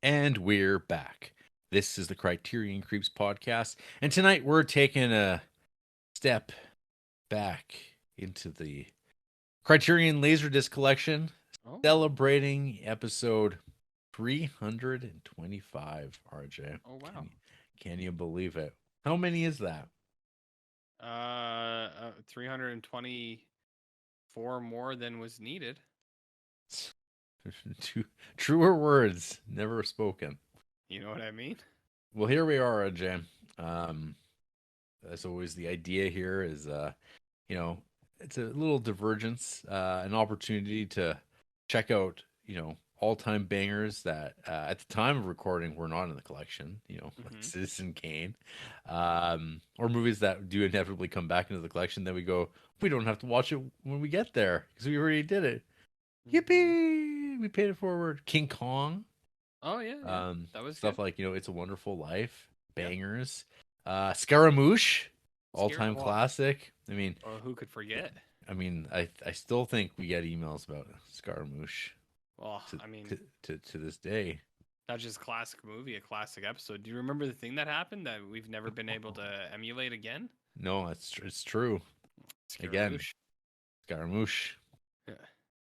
And we're back. This is the Criterion Creeps podcast. And tonight we're taking a step back into the Criterion Laserdisc collection, Oh, celebrating episode 325, RJ. oh wow. Can you believe it? How many is that? 324 more than was needed. Truer words never spoken. You know what I mean? Well, here we are, RJ. Um, as always, the idea here is you know, it's a little divergence, an opportunity to check out, all-time bangers that at the time of recording were not in the collection, like Mm-hmm. Citizen Kane, or movies that do inevitably come back into the collection. Then we go, we don't have to watch it when we get there because we already did it. Mm-hmm. Yippee! We paid it forward. King Kong, Oh yeah, yeah. That was stuff good. like It's a Wonderful Life, Yep. bangers. Scaramouche, Scare. all-time classic. Who could forget? I still think we get emails about Scaramouche Well, to I mean, to this day. not just classic movie, a classic episode. Do you remember the thing that happened that we've never been able to emulate again? No, it's true. Again, Scaramouche. Scaramouche. Yeah.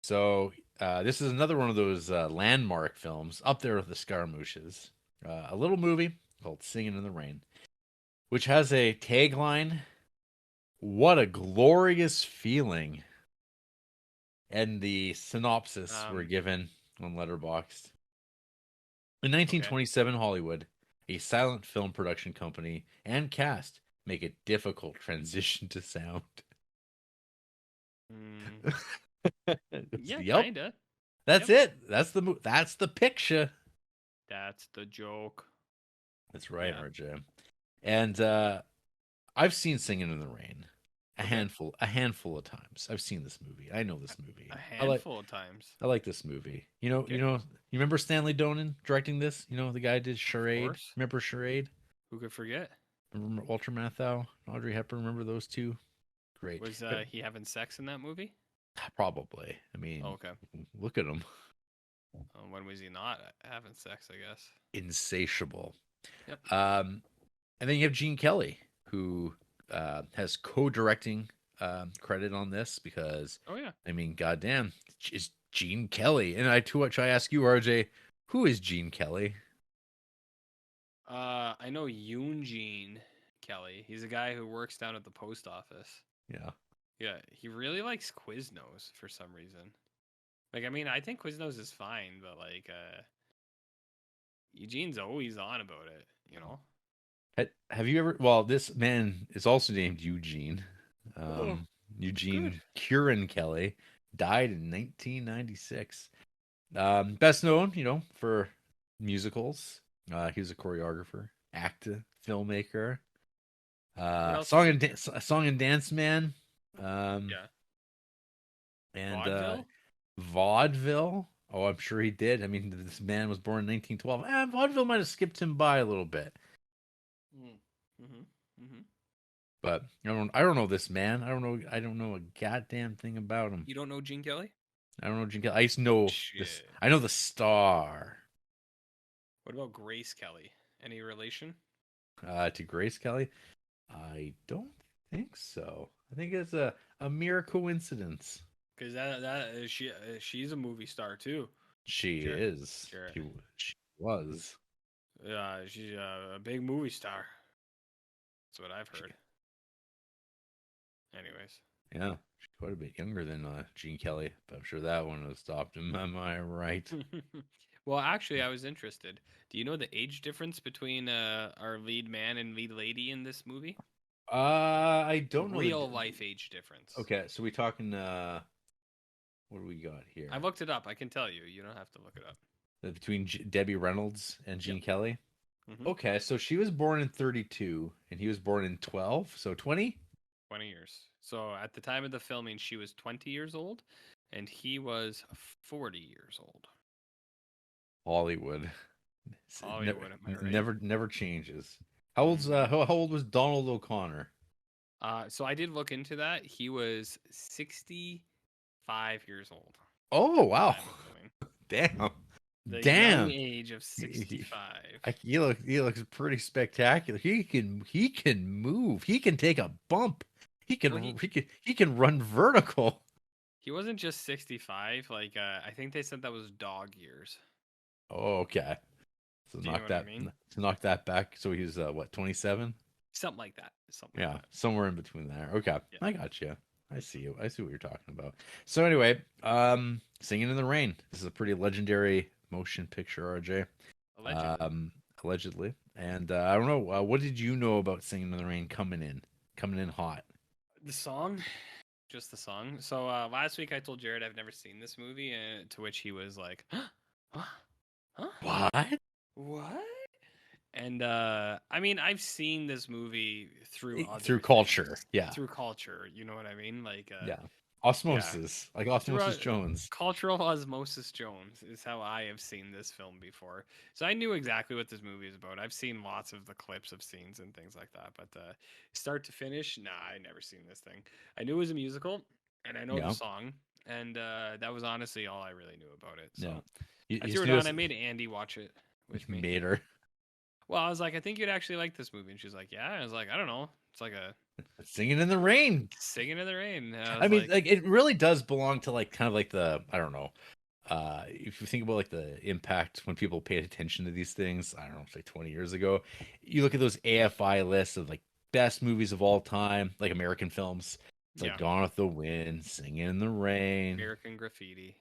So this is another one of those landmark films up there with the Scaramouches. A little movie called "Singin' in the Rain," which has a tagline: "What a glorious feeling." And the synopsis were Um. given on Letterboxd. In Okay. 1927 Hollywood, a silent film production company and cast make a difficult transition to sound. Mm, yeah, Yep, kinda. that's Yep. it. That's the picture. That's the joke. That's right, Yeah. RJ. And I've seen Singing in the Rain Okay. a handful of times. I've seen this movie. I know this movie. A handful of times. I like this movie. Okay. You remember Stanley Donen directing this? The guy who did Of Charade. course. Remember Charade? Who could forget? Remember Walter Matthau, Audrey Hepburn. Remember those two? Great. Was he having sex in that movie? Probably. Oh, okay. Look at him. When was he not having sex? I guess. Insatiable. Yep. Um, and then you have Gene Kelly, who has co-directing credit on this because, Oh yeah. goddamn, is Gene Kelly. And to which I ask you, RJ, who is Gene Kelly? I know Eugene Kelly. He's a guy who works down at the post office. Yeah. Yeah, he really likes Quiznos for some reason. I think Quiznos is fine, but Eugene's always on about it. You know. Have you ever? Well, this man is also named Eugene. Oh, good. Eugene Curran Kelly died in 1996. Best known, for musicals. He was a choreographer, actor, filmmaker, What else has he done? song and dance man, um, Yeah. and Vaudeville. vaudeville. Oh, I'm sure he did. This man was born in 1912. Vaudeville might have skipped him by a little bit, Mm. Mhm. Mhm. but I don't know this man. I don't know a goddamn thing about him. You don't know Gene Kelly? I don't know Jim Kelly. I just know this. Shit. I know the star. What about Grace Kelly? Any relation? To Grace Kelly. I don't think so. I think it's a mere coincidence. Because she's a movie star too. She Sure. is. Sure. She was. She's a big movie star. That's what I've She, heard. Anyways. yeah, she's quite a bit younger than Gene Kelly. But I'm sure that one was stopped him. Am I right? Well, actually, I was interested. Do you know the age difference between our lead man and lead lady in this movie? I don't know Real life age difference. Okay, so we talking. What do we got I here? looked it up. I can tell you. You don't have to look it up. Between Debbie Reynolds and Yep. Gene Kelly. Mm-hmm. Okay, so she was born in 32 and he was born in 12, so 20? 20 years. So at the time of the filming, she was 20 years old, and he was 40 years old. Hollywood. Hollywood, am I right? Never changes. Mm-hmm. How old was Donald O'Connor? So I did look into that. He was 65 years old Oh, at the wow. time of filming. Damn. The young Damn. age of He, 65. he looks pretty spectacular. He can move. He can take a bump. Well, he He can run vertical. he wasn't just 65. Like I think they said that was dog years. Oh, okay. So Do you know what I mean? knock that back. So he's what, 27? Something like that. Something like Yeah, that. somewhere in between there. Okay, Yeah. I got you. I see you. I see what you're talking about. So anyway, Singing in the Rain. This is a pretty legendary motion picture, RJ. Allegedly. Allegedly. And I don't know. What did you know about Singing in the Rain coming in hot? The song, just the song. So last week I told Jared I've never seen this movie, and to which he was like, "Huh? Huh? What? What?" And I mean, I've seen this movie through Through other culture. things, Yeah. through culture. You know what I mean? Like, Yeah. yeah, Osmosis. Like through Osmosis Jones. cultural osmosis Jones is how I have seen this film before. So I knew exactly what this movie is about. I've seen lots of the clips of scenes and things like that, but start to finish, nah, I never seen this thing. I knew it was a musical, and I know the Yeah. song, and that was honestly all I really knew about it. Yeah. So You I threw just it knew on. us I made Andy watch it with me. made her. Well, I was like, I think you'd actually like this movie, and she's like, yeah. I was like, I don't know. It's like a Singing in the Rain. singing in the rain. And I I was mean, like, like it really does belong to like kind of like the, I don't know. If you think about like the impact when people paid attention to these things, I don't know, say 20 years ago, you look at those AFI lists of like best movies of all time, like American films. It's like yeah, Gone with the Wind, Singing in the Rain. American Graffiti,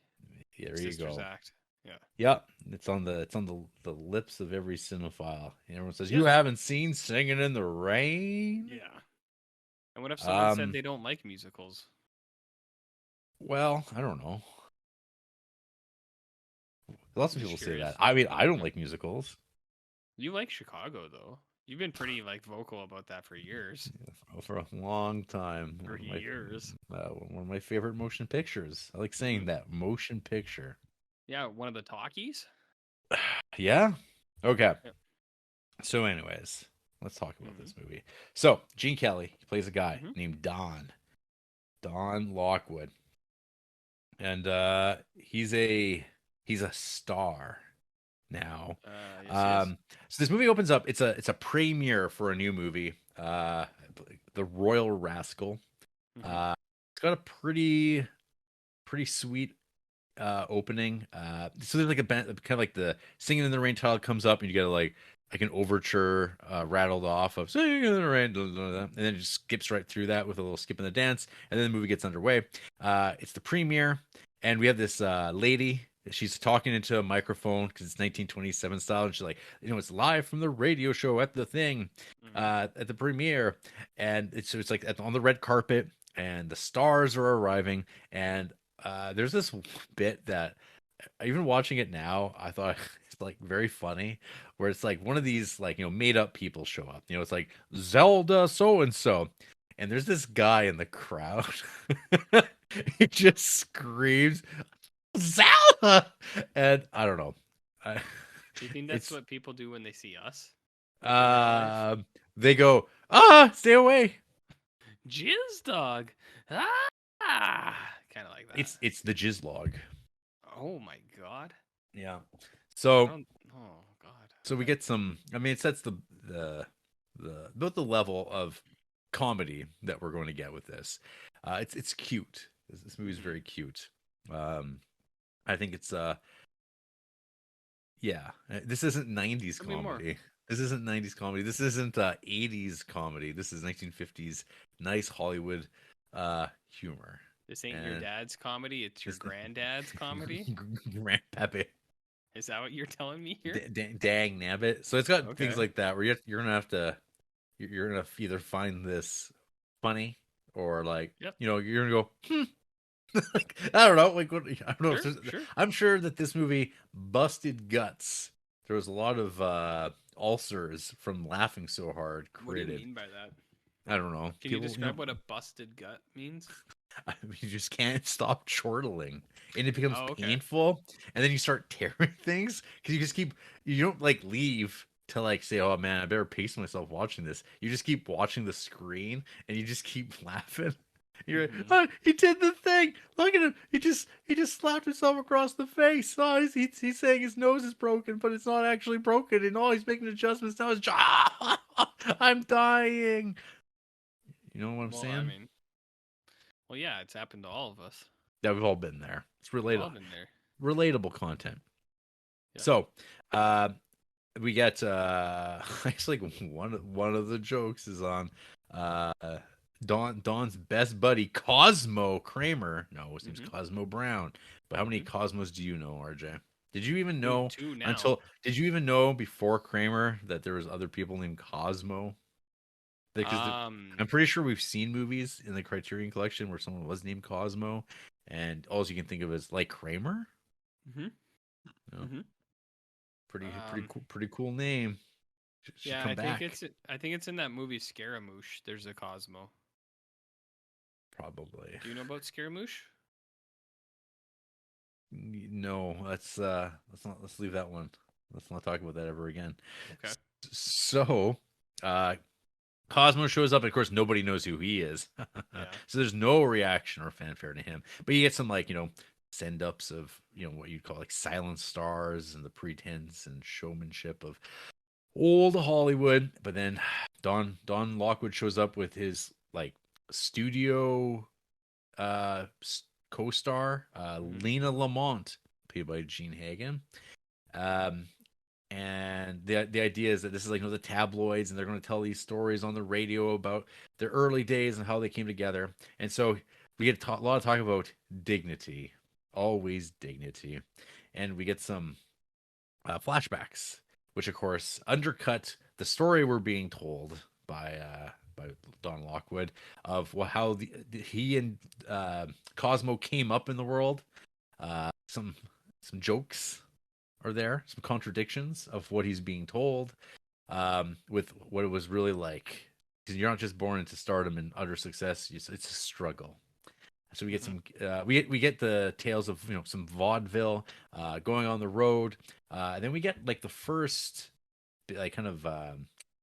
There you Sisters go. Act. Yeah. Yep, it's on the lips of every cinephile. And everyone says, "You Yeah. haven't seen Singing in the Rain?" Yeah. And what if someone said Um, they don't like musicals? well, I don't know. Lots I'm of just people say that. curious. I mean, I don't like musicals. You like Chicago though. You've been pretty like vocal about that for years. For a long time. For years. One of my favorite motion pictures. I like saying Hmm. that motion picture. Yeah, one of the talkies. Yeah. Okay. Yep. So, anyways, let's talk about Hmm. this movie. So, Gene Kelly plays a guy Hmm. named Don Lockwood, and he's a star now. Yes, yes. So this movie opens up. It's a premiere for a new movie, The Royal Rascal. Hmm. It's got a pretty sweet opening. So there's like a band, kind of like the Singing in the Rain title comes up, and you get like an overture rattled off of Singing in the Rain, blah, blah, blah, and then it just skips right through that with a little skip in the dance, and then the movie gets underway. It's the premiere, and we have this lady. She's talking into a microphone because it's 1927 style, and she's like, it's live from the radio show at the thing, Hmm. at the premiere, and it's like on the red carpet, and the stars are arriving, and there's this bit that even watching it now, I thought it's like very funny, where it's like one of these like made up people show up. It's like Zelda so and so, and there's this guy in the crowd. He just screams Zelda, and I don't know. I, Do you think that's it's what people do when they see us? Like in real life? they go stay away. Jizz dog. Ah, kind of like that. It's the jizz log. Oh my god. Yeah. I So don't. Oh god. So we Okay. get some. I mean, it sets the both the level of comedy that we're going to get with this. It's cute. This movie is Mhm. very cute. Um, I think it's yeah. This isn't '90s Tell me more. comedy. This isn't '90s comedy. This isn't '80s comedy. This is 1950s nice Hollywood humor. This ain't your And dad's comedy. It's your this granddad's comedy. Grandpappy. Is that what you're telling me here? Dang nabbit. So it's got things Okay. like that where you're gonna have to you're gonna either find this funny or like Yep. you're gonna go like, I don't know, like what, I don't know. Sure. Sure. I'm sure that this movie busted guts. There was a lot of ulcers from laughing so hard What do you created. mean by that? I don't know. Can you People, describe what a busted gut means? I mean, you just can't stop chortling, and it becomes Oh, okay. painful, and then you start tearing things because you just keep. You don't like leave to like say, "Oh man, I better pace myself watching this." You just keep watching the screen, and you just keep laughing, Mm-hmm. Oh, he did the thing. Look at him. He just slapped himself across the face. Oh, he's saying his nose is broken, but it's not actually broken. And oh, he's making adjustments now. I'm dying. You know what I'm Well, I saying? mean, well, yeah, it's happened to all of us. Yeah, we've all been there. It's We've all been there. relatable content. Yeah. So, uh, we get actually one of the jokes is on uh Don's best buddy Cosmo Kramer. No, his name's Mm-hmm. Cosmo Brown. But how many Mm-hmm. Cosmos do you know, RJ? Did you even Two, know two now. until did you even know before Kramer that there was other people named Cosmo? Because Um. I'm pretty sure we've seen movies in the Criterion collection where someone was named Cosmo, and all you can think of is like Kramer. Mm-hmm. You know, Mm-hmm. Um. pretty cool name. Should Yeah, come back. I think it's in that movie Scaramouche. There's a Cosmo. Probably. Do you know about Scaramouche? No, let's leave that one. Let's not talk about that ever again. Okay. So, uh Cosmo shows up, and of course nobody knows who he is. Yeah. So there's no reaction or fanfare to him. But you get some like, send ups of, what you'd call like silent stars and the pretense and showmanship of old Hollywood. But then Don Lockwood shows up with his like studio uh co-star Mm-hmm. Lena Lamont, played by Gene Hagen. Um, and the idea is that this is like, the tabloids, and they're going to tell these stories on the radio about their early days and how they came together. And so we get a lot of talk about dignity, always dignity, and we get some flashbacks, which of course undercut the story we're being told by Don Lockwood of how he and Cosmo came up in the world. Some jokes are there, some contradictions of what he's being told, with what it was really like. Because you're not just born into stardom and utter success; it's a struggle. So we get Mm-hmm. some, we get the tales of some vaudeville, going on the road, and then we get like the first like kind of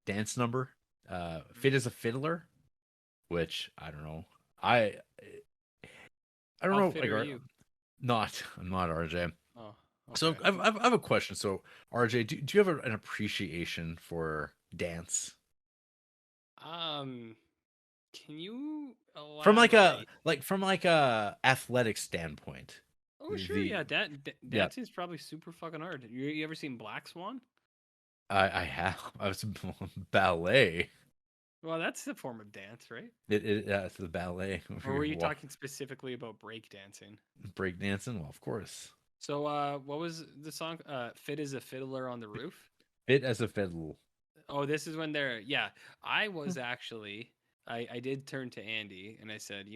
dance number, "Fit as a Fiddler," which I don't know, I I don't How know, fit like are you? I'm not RJ. Oh, So okay. I have a question. So RJ, do you have an appreciation for dance Um, can you from elaborate? from like a athletic standpoint? Oh, sure. The Yeah, yeah, dancing is probably super fucking hard. You ever seen Black Swan? I have I was ballet. Well, that's the form of dance, right? It's the ballet. Or were you talking specifically about break dancing? Break dancing. Well, of course. So, what was the song? "Fit as a Fiddler on the Roof." Fit as a fiddle. Oh, this is when they're yeah. I was actually I did turn to Andy and I said,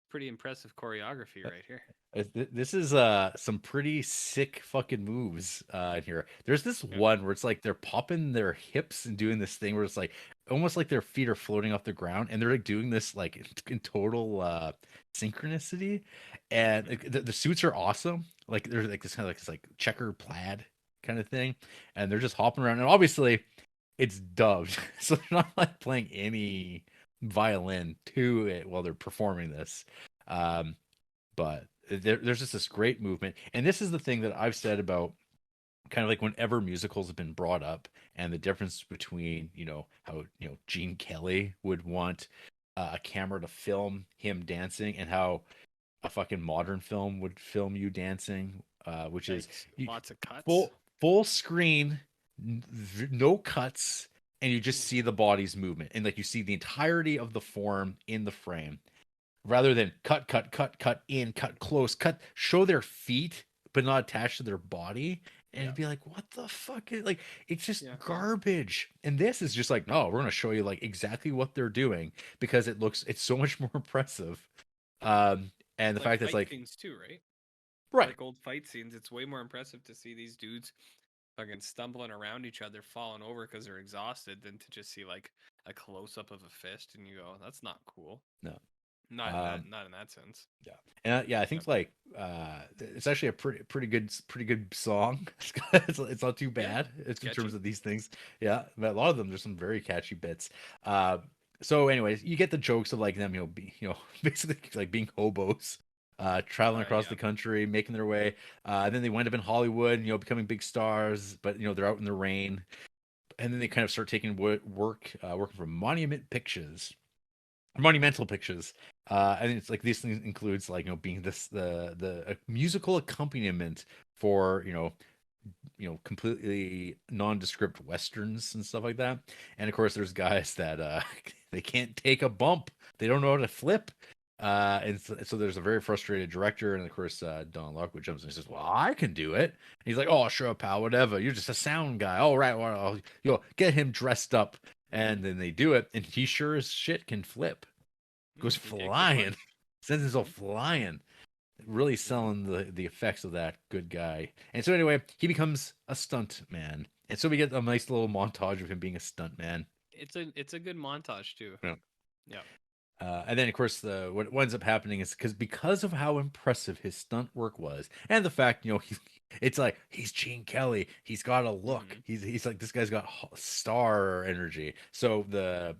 pretty impressive choreography right here. This is some pretty sick fucking moves in here. There's this Yeah. one where it's like they're popping their hips and doing this thing where it's like almost like their feet are floating off the ground, and they're like doing this like in total synchronicity, and Hmm. like, the suits are awesome. Like they're like this kind of like this like checker plaid kind of thing, and they're just hopping around, and obviously it's dubbed, so they're not like playing any violin to it while they're performing this. Um, but there's just this great movement, and this is the thing that I've said about kind of like whenever musicals have been brought up, and the difference between how Gene Kelly would want a camera to film him dancing, and how a fucking modern film would film you dancing, which is Like you, lots of cuts. full screen, no cuts, and you just Mm. see the body's movement, and like you see the entirety of the form in the frame, rather than cut in, cut close, cut, show their feet but not attached to their body, and Yeah. it'd be like, what the fuck is, like, it's just Yeah. garbage. And this is just like, no, we're gonna show you like exactly what they're doing because it's so much more impressive. And the Like fact that it's fight like, scenes too, right? right, Like old fight scenes. It's way more impressive to see these dudes fucking stumbling around each other, falling over because they're exhausted, than to just see like a close up of a fist and you go, "That's not cool." no, Not um not in that sense. yeah, and yeah, I Yep. think like it's actually a pretty good song. It's not too Yeah. bad. It's It's in terms catchy. of these things. Yeah, but a lot of them, there's some very catchy bits. uh So, anyways, you get the jokes of like them, basically like being hobos, traveling across Yeah. the country, making their way. And then they wind up in Hollywood, becoming big stars. But they're out in the rain, and then they kind of start taking work, working for monumental pictures. And it's like these things includes like being the musical accompaniment for completely nondescript westerns and stuff like that. And of course, there's guys that they can't take a bump, they don't know how to flip. And so there's a very frustrated director, and of course, Don Lockwood jumps in and says, "Well, I can do it." And he's like, "Oh, sure, pal, whatever. You're just a sound guy. All right, well, get him dressed up." And then they do it, and he sure as shit can flip. Goes He takes a flip. flying, sends himself Hmm. flying, really Hmm. selling the effects of that good guy. And so anyway, he becomes a stunt man. And so we get a nice little montage of him being a stunt man. It's a good montage too. Yeah. Yeah. And then of course what ends up happening is because of how impressive his stunt work was, and the fact it's like he's Gene Kelly, he's got a look, Hmm. he's like this guy's got star energy. So the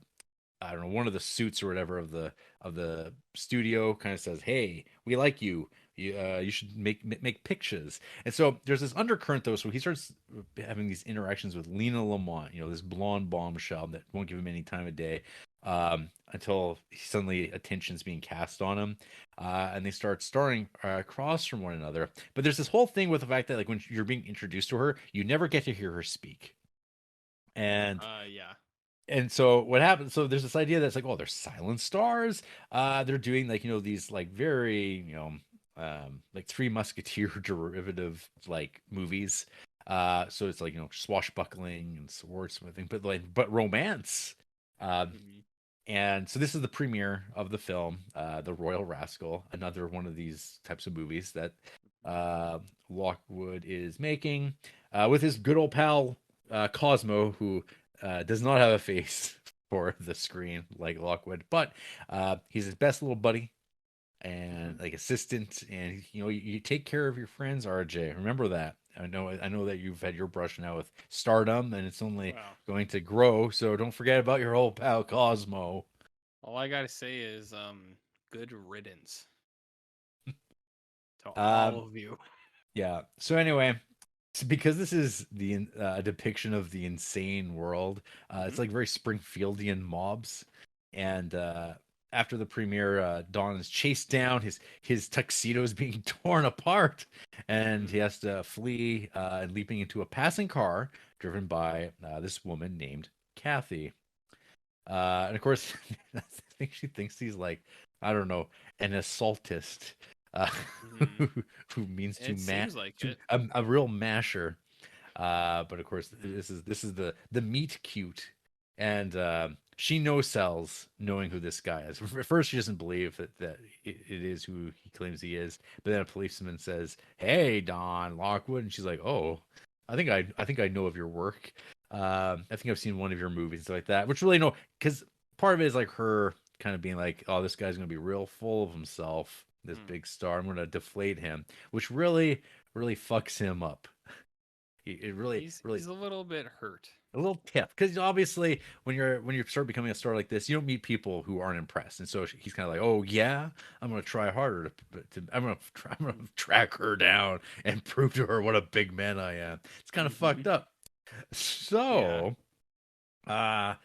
I don't know, one of the suits or whatever of the studio kind of says, "Hey, we like you. You should make pictures." And so there's this undercurrent though. So he starts having these interactions with Lena Lamont, this blonde bombshell that won't give him any time of day, until suddenly attention's being cast on him, and they start starring across from one another. But there's this whole thing with the fact that like when you're being introduced to her, you never get to hear her speak. And Yeah. and so what happens, so there's this idea that's like, oh, they're silent stars, they're doing like these like very like Three Musketeer derivative like movies, so it's like swashbuckling and swordsmithing, but romance. um Hmm. and so this is the premiere of the film, The Royal Rascal, another one of these types of movies that uh Lockwood is making, with his good old pal Cosmo, who does not have a face for the screen like Lockwood, but he's his best little buddy Hmm. and like assistant. And you take care of your friends, RJ. Remember that. I know that you've had your brush now with stardom, and it's only Wow. going to grow. So don't forget about your old pal Cosmo. All I gotta say is, good riddance to Um, all of you. yeah. So anyway, because this is the depiction of the insane world, it's Hmm. like very Springfieldian mobs. And after the premiere, Don is chased down. His tuxedo is being torn apart, and Hmm. he has to flee, and leaping into a passing car driven by this woman named Kathy. And of course, I think she thinks he's like, I don't know, an assaultist, uh, Hmm. who, who means to It seems like to it. a real masher. But of course, this is the meet cute, and she no sells knowing who this guy is. At first, she doesn't believe that it is who he claims he is. But then a policeman says, "Hey, Don Lockwood," and she's like, "Oh, I think I know of your work. I think I've seen one of your movies, like that." Which really no, because part of it is like her kind of being like, "Oh, this guy's gonna be real full of himself. This Hmm. big star. I'm gonna deflate him," which really fucks him up. It really, really He's a little bit hurt. a little tip, because obviously when you start becoming a star like this, you don't meet people who aren't impressed, and so he's kind of like, oh yeah, I'm gonna try harder I'm gonna track her down and prove to her what a big man I am. It's kind of Hmm. fucked up. Yeah. So uh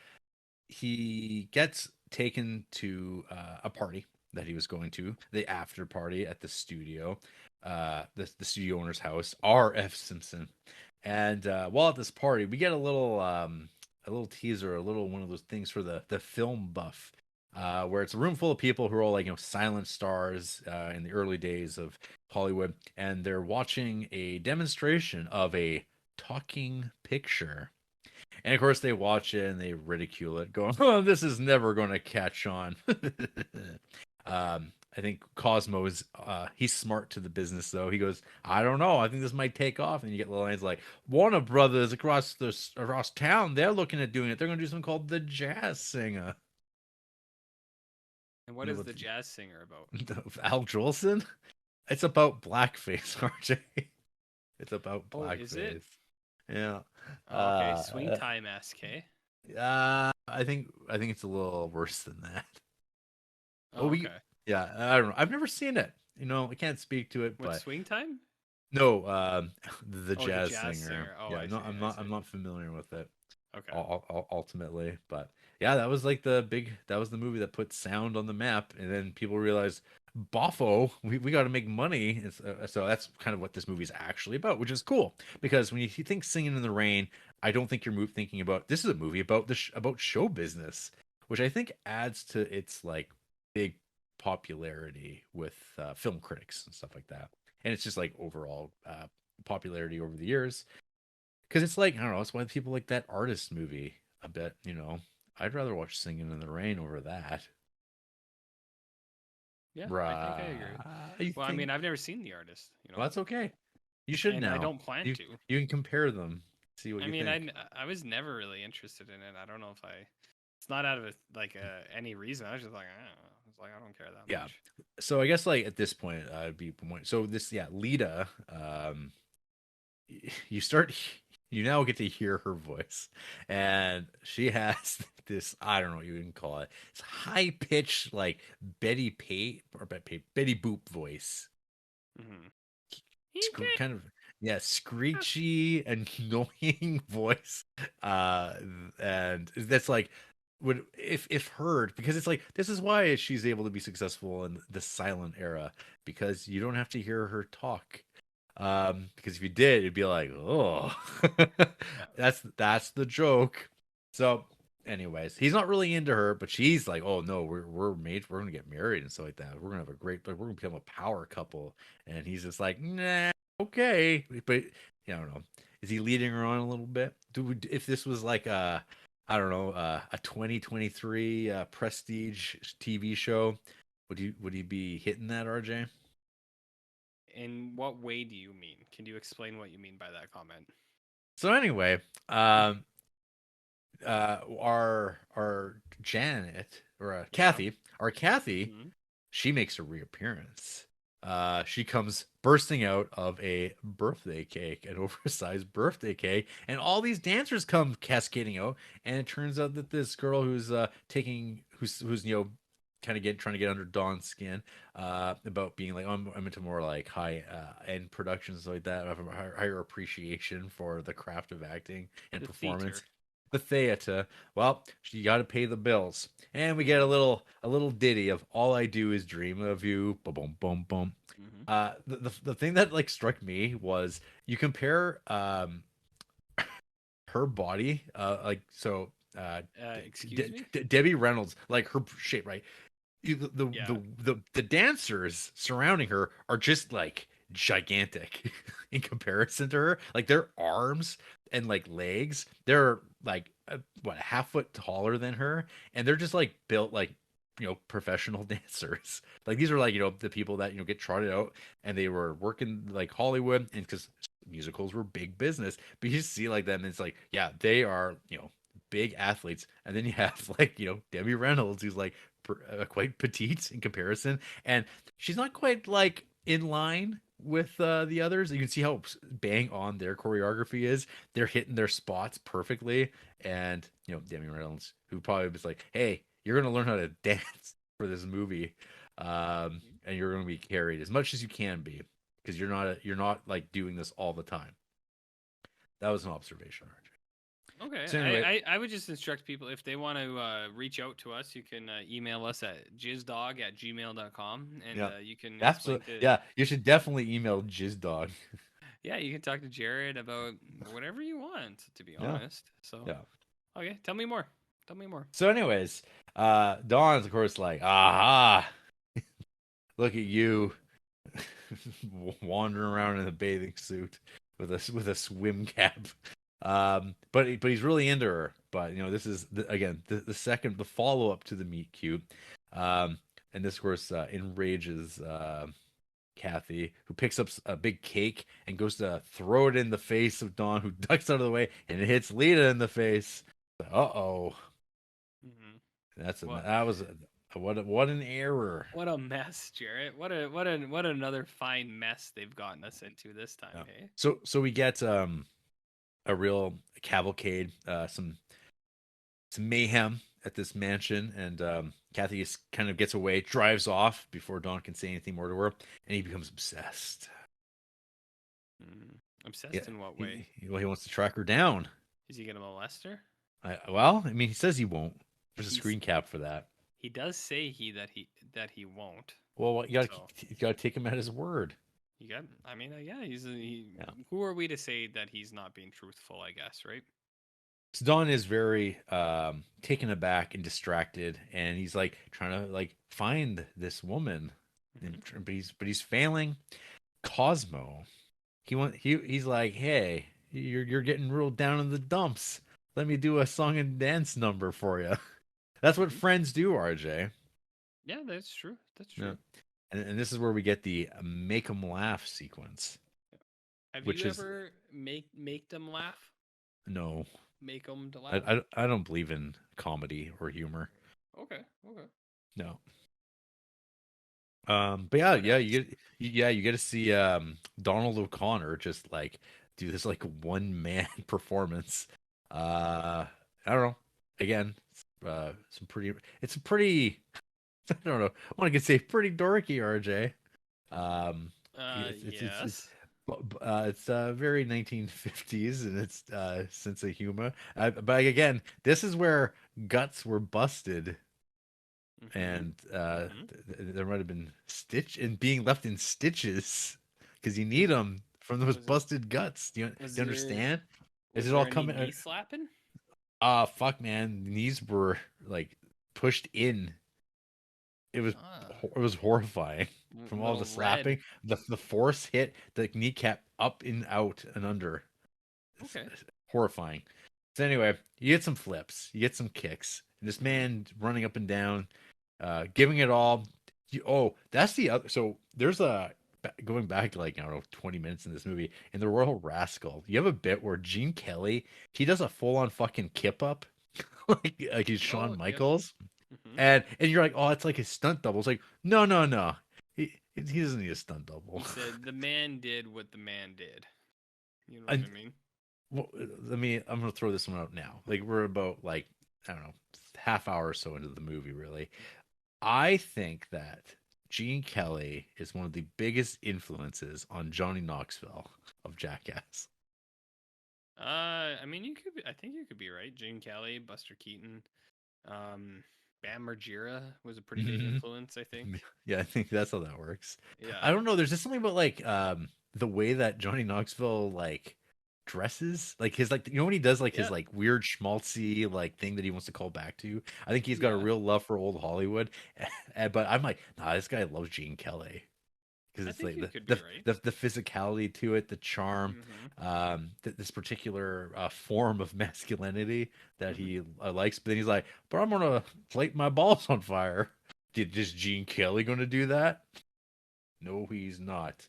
he gets taken to a party that he was going to, the after party at the studio, the studio owner's house, R.F. Simpson. And while at this party, we get a little teaser, a little one of those things for the film buff, where it's a room full of people who are all like silent stars in the early days of Hollywood, and they're watching a demonstration of a talking picture. And of course, they watch it and they ridicule it, going, "Oh, this is never going to catch on." I think Cosmo's he's smart to the business though. He goes, "I don't know. I think this might take off." And you get little lines like, "Warner Brothers across town, they're looking at doing it. They're going to do something called the Jazz Singer." And what You know is what the jazz singer about? Al Jolson? It's about blackface, RJ. It's about Oh, is it? blackface. Yeah. Oh, okay, Uh, swing time esque, hey? I think it's a little worse than that. But Oh, okay. yeah, I don't know. I've never seen it. I can't speak to it, What, but Swing Time? no, the Oh, the jazz jazz singer. singer. Oh, Yeah, I no, see. I'm I not. see. I'm not familiar with it. Okay. Ultimately, but yeah, that was like that was the movie that put sound on the map, and then people realized, boffo, we got to make money. So that's kind of what this movie is actually about, which is cool because when you think Singing in the Rain, I don't think you're thinking about this is a movie about about show business, which I think adds to its like big popularity with film critics and stuff like that, and it's just like overall popularity over the years because it's like I don't know. It's why people like that artist movie a bit. I'd rather watch Singing in the Rain over that. Yeah, I think I agree. Right? You Well, I think? mean, I've never seen the artist, Well, that's okay. You should and I now. don't plan You to. you can compare them. See what I you mean, think. I was never really interested in it. I don't know if I. It's not out of any reason. I was just like, I don't know. It's like I don't care that Yeah. much. So I guess like at this point, I'd be so this yeah Lita. You start you now get to hear her voice, and she has this I don't know what you can call it. It's high pitched like Betty Boop voice. Mm-hmm. Kind of yeah screechy annoying voice and that's like would if heard because it's like this is why she's able to be successful in the silent era because you don't have to hear her talk because if you did it'd be like oh Yeah. that's the joke. So anyways he's not really into her but she's like oh no we're gonna get married and stuff like that we're gonna have a great like we're gonna become a power couple and he's just like nah okay but yeah, I don't know is he leading her on a little bit if this was like I don't know a 2023 prestige TV show would he be hitting that RJ? In what way do you mean? Can you explain what you mean by that comment? So anyway our Janet or Yeah. Kathy Mm-hmm. she makes a reappearance. She comes bursting out of a birthday cake, an oversized birthday cake, and all these dancers come cascading out. And it turns out that this girl who's who's kind of trying to get under Dawn's skin, about being like I'm into more like high end productions like that. I have a higher appreciation for the craft of acting and The theater. performance. The theater. Well, you got to pay the bills, and we get Mm-hmm. a little ditty of "All I Do Is Dream of You." Boom, boom, boom, boom. Mm-hmm. The thing that like struck me was you compare her body like so Excuse me. Debbie Reynolds like her shape right Yeah. the dancers surrounding her are just like gigantic in comparison to her. Like their arms and like legs, they're like what a half foot taller than her, and they're just like built like professional dancers. Like these are like the people that get trotted out, and they were working like Hollywood, and because musicals were big business, but you see like them, and it's like yeah, they are big athletes, and then you have like Debbie Reynolds, who's like quite petite in comparison, and she's not quite like in line with the others. You can see how bang on their choreography is. They're hitting their spots perfectly, and Demi Reynolds, who probably was like, "Hey, you're gonna learn how to dance for this movie, and you're gonna be carried as much as you can be because you're not like doing this all the time." That was an observation, RJ. Okay. So anyway, I would just instruct people if they want to reach out to us, you can email us at jizdog@gmail.com, and yeah, you can explain absolutely, to yeah, you should definitely email Jizdog. yeah, you can talk to Jared about whatever you want, to be Yeah, honest. So yeah. okay, tell me more. Tell me more. So, anyways, Dawn's of course like, aha, look at you wandering around in a bathing suit with a swim cap. But he's really into her. But this is again the follow up to the meet cute. Um, and this of course enrages Kathy, who picks up a big cake and goes to throw it in the face of Dawn, who ducks out of the way, and it hits Lita in the face. Uh-oh. Hmm. Well, That was what an error. what a mess, Jared. What another fine mess they've gotten us into this time, Yeah. hey? So we get a real cavalcade, some some mayhem at this mansion, and Kathy kind of gets away, drives off before Dawn can say anything more to her, and he becomes obsessed. Yeah, Obsessed in what way? well, he wants to track her down. Is he gonna molest her? Well, I mean, he says he won't. There's a He's screen cap for that. he does say that he won't. Well, So you gotta take him at his word. you got. I mean, yeah. Yeah. Who are we to say that he's not being truthful? I guess, right? So Dawn is very taken aback and distracted, and he's like trying to like find this woman, Hmm. but he's failing. Cosmo, he's like, hey, you're getting real down in the dumps. Let me do a song and dance number for you. That's what Hmm. friends do, RJ. Yeah, that's true. That's Yeah. true. And this is where we get the make 'em laugh sequence, Have which you is ever make them laugh? no, Make them to laugh? I don't believe in comedy or humor. Okay. Okay. No. But yeah, What else? you get to see Donald O'Connor just like do this like one man performance. I don't know. Again, some pretty. It's a pretty. I don't know. I want to say pretty dorky, RJ. Um, Yes. it's very 1950s and it's sense of humor. But again, this is where guts were busted Mm-hmm. and Mm-hmm. there might have been stitch and being left in stitches because you need them from those Was it? busted guts. Do Was you there? understand? Is Was it all there any coming? knee slapping? Fuck, man, knees were like pushed in. Ah, It was horrifying from all the little red. slapping. The force hit the kneecap up and out and under. Okay. It's horrifying. So anyway, you get some flips, you get some kicks. And this Mm-hmm. man running up and down, giving it all. Oh, that's the other. So there's a going back to like I don't know 20 minutes in this movie in the Royal Rascal. You have a bit where Gene Kelly he does a full on fucking kip up, like he's Oh, Shawn yep. Michaels, Mm-hmm. and you're like, oh, it's like his stunt double. It's like no. He doesn't need a stunt double. He said the man did what the man did. You know what And I mean? well, I'm gonna throw this one out now. Like we're about like I don't know half hour or so into the movie. Really, I think that Gene Kelly is one of the biggest influences on Johnny Knoxville of Jackass. I mean, you could. I think you could be right. Gene Kelly, Buster Keaton, um, Bam Margera was a pretty big Hmm. influence. I think. Yeah, I think that's how that works. I Yeah. don't know. There's just something about like the way that Johnny Knoxville like dresses, like his like when he does like his Yeah. like weird schmaltzy like thing that he wants to call back to. I think he's got a Yeah. real love for old Hollywood. But I'm like, nah, this guy loves Gene Kelly because I it's think like you could be right. the physicality to it, the charm, Mm-hmm. this particular form of masculinity that Mm-hmm. he likes. But then he's like, but I'm gonna light my balls on fire. Did just Gene Kelly gonna do that? No, he's not.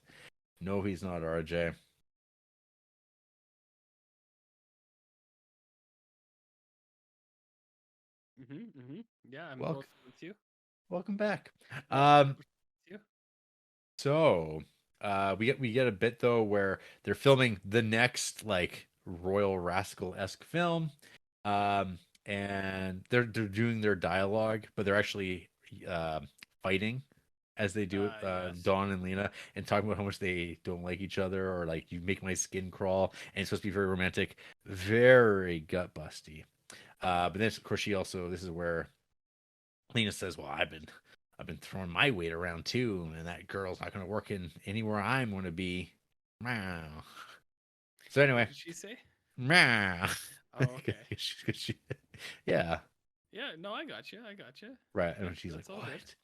No, he's not, RJ. Mm-hmm. Mm-hmm. Yeah, I'm Welcome, totally with you. welcome back. Yep. Um, 100% with you. so we get a bit though where they're filming the next like Royal Rascal esque film, um, and they're doing their dialogue, but they're actually uh, fighting as they do it. Yes. Dawn and Lena and talking about how much they don't like each other, or like you make my skin crawl, and it's supposed to be very romantic, very gut busty. But then of course she also this is where Lena says, "Well, I've been throwing my weight around too, and that girl's not going to work in anywhere I'm going to be." Meow. So What anyway, did she say? meow. Oh, okay. Yeah, Yeah. No, I got you. I got you. right. Yep. And she's like, That's all good. "What?" Yep.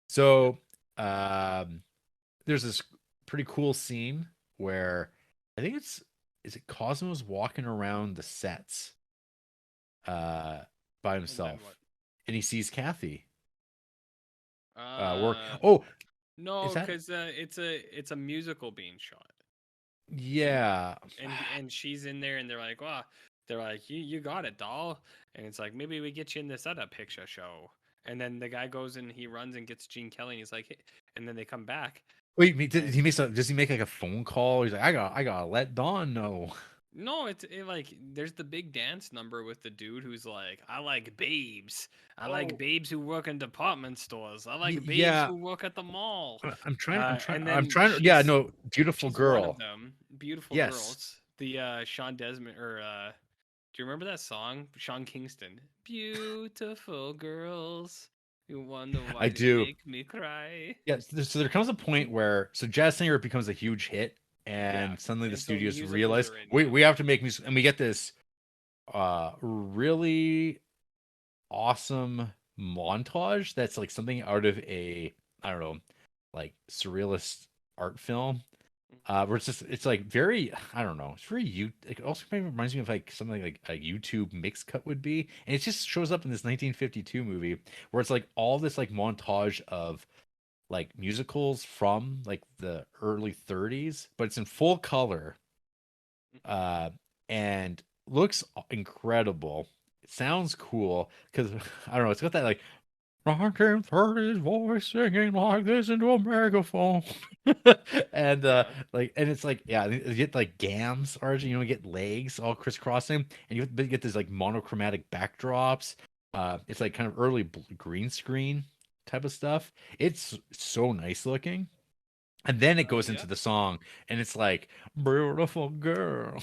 So, um, there's this pretty cool scene where I think it's is it Cosmo's walking around the sets uh by And then himself, what? and he sees Kathy work. Uh, Oh, is no, that? because it's a musical being shot, right? Yeah. And she's in there, and they're like, you got it, doll. And it's like, maybe we get you in this other picture show. And then the guy goes and he runs and gets Gene Kelly, and he's like, hey. And then they come back, Wait, and does he make like a phone call? He's like, I gotta let Dawn know. No, like there's the big dance number with the dude who's like, I like babes. I like Oh, babes who work in department stores. I like babes yeah. who work at the mall. I'm trying. I'm trying. And I'm then trying. Yeah, no, beautiful she's one of girl. them. Beautiful Yes, girls. The Sean Desmond or do you remember that song? Sean Kingston. Beautiful girls. You wonder I why they do. make me cry. Yes. So there comes a point where Jazz Singer becomes a huge hit, Yeah. and suddenly the And so studios musicals realize are in now. we have to make music, and we get this really awesome montage that's like something out of a, I don't know, like surrealist art film. Where it's like very, I don't know, it's very it also maybe reminds me of like something like a YouTube mix cut would be, and it just shows up in this 1952 movie where it's like all this like montage of like musicals from like the early 30s, but it's in full color, Mhm. uh, and looks incredible. It sounds cool because I don't know, it's got that like 1930s voice singing like this into a megaphone. And Yeah. like, and it's like, yeah, you get like gams, origin, you get legs all crisscrossing, and you get this like monochromatic backdrops. It's like kind of early green screen type of stuff. It's so nice looking. And then it goes Yeah. into the song, and it's like beautiful girl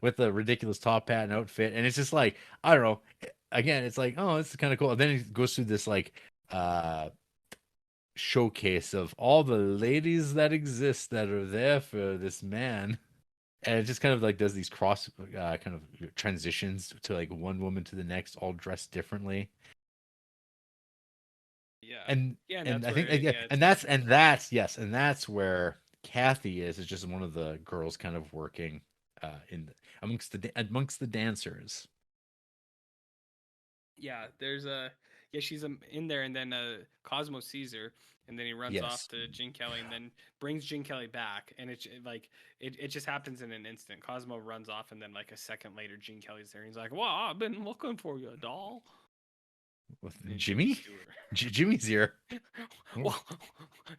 with the ridiculous top hat and outfit, and it's just like, I don't know. Again, it's like, oh, this is kind of cool. And then it goes through this like uh showcase of all the ladies that exist that are there for this man. And it just kind of like does these cross kind of transitions to like one woman to the next, all dressed differently. Yeah. And Yeah, and and that's I where think it yeah, gets and that's yes, and that's where Kathy is just one of the girls kind of working amongst the dancers. yeah, there's a yeah, she's in there and then Cosmo sees her and then he runs off Yes. to Gene Kelly and then brings Gene Kelly back and like it just happens in an instant. Cosmo runs off and then like a second later Gene Kelly's there and he's like, "Well, I've been looking for you, doll." With And Jimmy Jimmy? Stewart. Jimmy's here. Oh. Well,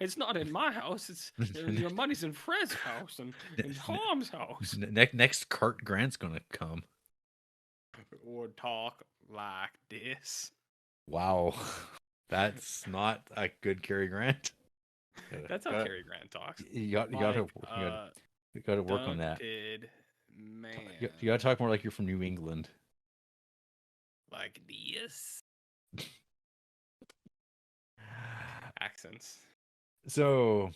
it's not in my house. It's your money's in Fred's house and in Tom's house. Next Cart Grant's gonna come. Or talk like this. Wow. That's not a good Cary Grant. That's how Got, Cary Grant talks. you got to Like you got to work on that. stunted man. You got to talk more like you're from New England. Like this. Accents. So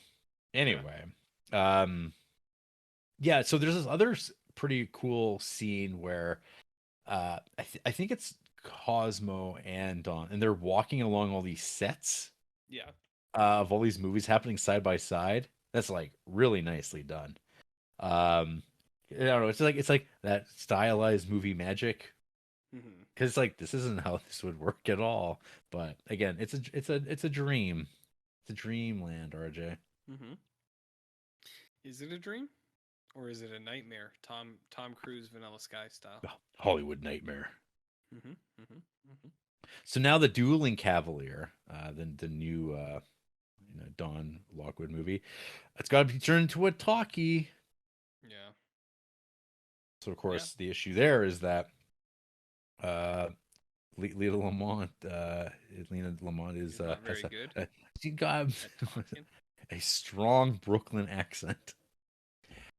Yeah. anyway, um, yeah. So there's this other pretty cool scene where I think it's Cosmo and Don, and they're walking along all these sets Yeah. of all these movies happening side by side. That's like really nicely done. I don't know. It's like that stylized movie magic Mm-hmm. because it's like this isn't how this would work at all. But again, it's a dream. It's a dreamland, RJ. Mm-hmm. Is it a dream? Or is it a nightmare? Tom Cruise Vanilla Sky style. Oh, Hollywood nightmare. Mm-hmm. Mm-hmm. Mm-hmm. So now the Dueling Cavalier, the new Don Lockwood movie, it's got to be turned into a talkie. Yeah. So of Yeah. course the issue there is that uh, Lena Lamont, Lena Lamont is He's not has very good she got at talking. a strong Brooklyn accent.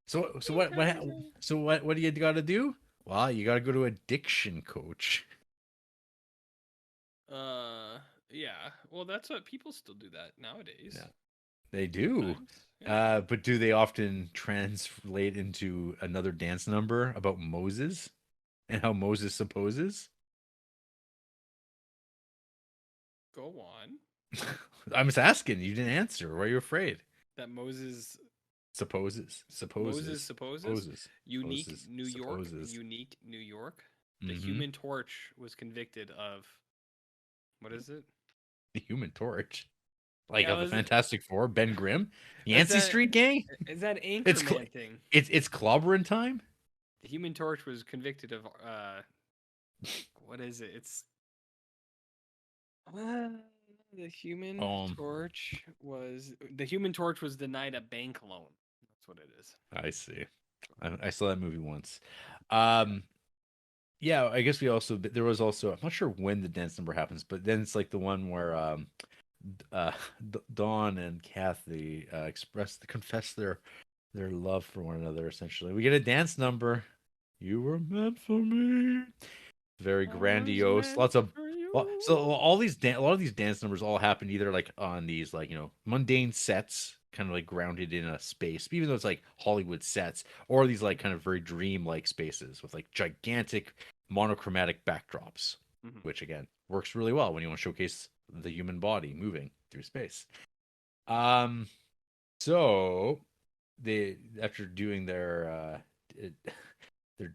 So what do you got to do? Well, you got to go to a diction coach. Yeah. Well, that's what people still do that nowadays. Yeah, they do. Sometimes. Yeah. But do they often translate into another dance number about Moses and how Moses supposes? Go on. I'm just asking. You didn't answer. Why are you afraid? That Moses Supposes, supposes supposes, unique supposes, New York, supposes. unique New York. The Mm-hmm. Human Torch was convicted of what is it? The Human Torch, like Yeah, of the was it? Fantastic Four, Ben Grimm, Is Yancey that Street Gang. is that It's cl- Anchorman thing? it's clobbering time. The Human Torch was convicted of what is it? It's uh, the Um, Human Torch was denied a bank loan. That's what it is. I see. I saw that movie once. Yeah. Um, yeah, I guess we also there was also I'm not sure when the dance number happens, but then it's like the one where uh Dawn and Kathy confess their love for one another. Essentially, we get a dance number. You were meant for me. Very I was grandiose. meant Lots of for so you. all these a lot of these dance numbers all happen either like on these like mundane sets, kind of like grounded in a space, even though it's like Hollywood sets, or these like kind of very dream-like spaces with like gigantic monochromatic backdrops, Mhm. which again works really well when you want to showcase the human body moving through space. Um, so they after doing their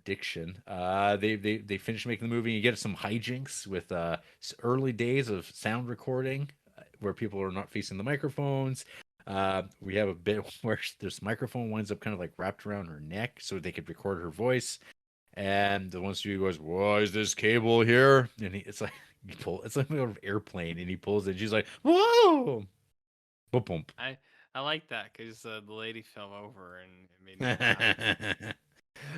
diction. They finished making the movie. You get some hijinks with early days of sound recording where people are not facing the microphones. We have a bit where this microphone winds up kind of like wrapped around her neck so they could record her voice. And the one studio goes, "Why is this cable here?" And it's like it's like an airplane, and he pulls it. And she's like, "Whoa!" Boom, boom. I like that because the lady fell over and it made me laugh.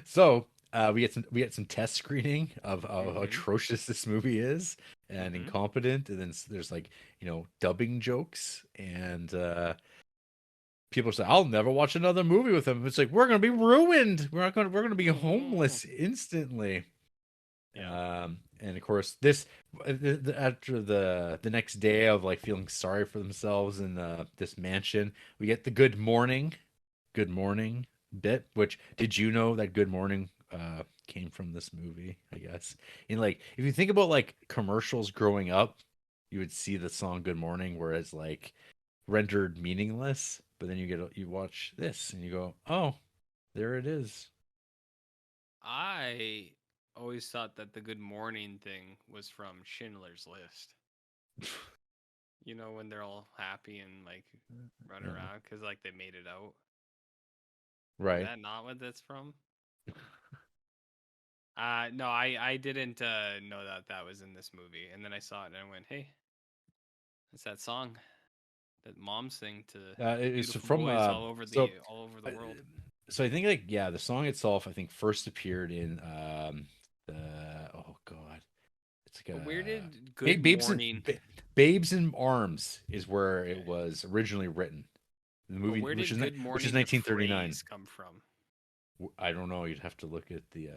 So we get some test screening of how Mm-hmm. atrocious this movie is and Mm-hmm. incompetent, and then there's like dubbing jokes, and people say, "I'll never watch another movie with him." It's like we're gonna be ruined. We're gonna be Oh. homeless instantly. Yeah. And of course, this after the next day of like feeling sorry for themselves in this mansion, we get the good morning bit. Which did you know that good morning came from this movie? I guess in like if you think about like commercials growing up, you would see the song "Good Morning" whereas like rendered meaningless. But then you watch this and you go, oh, there it is. I always thought that the good morning thing was from Schindler's List. You know, when they're all happy and like run Yeah, around because like they made it out. Is right. that not what that's from? No, I didn't know that that was in this movie, and then I saw it and I went, "Hey, it's that song that moms sing to It's beautiful from boys so all over the uh, world." so I think like yeah, the song itself I think first appeared in the oh god, it's like But where a did "Good Morning"? Babes in Arms is where it Okay, was originally written. The but movie, where did "Good which is Morning" the 1939. phrase come from? I don't know. You'd have to look at the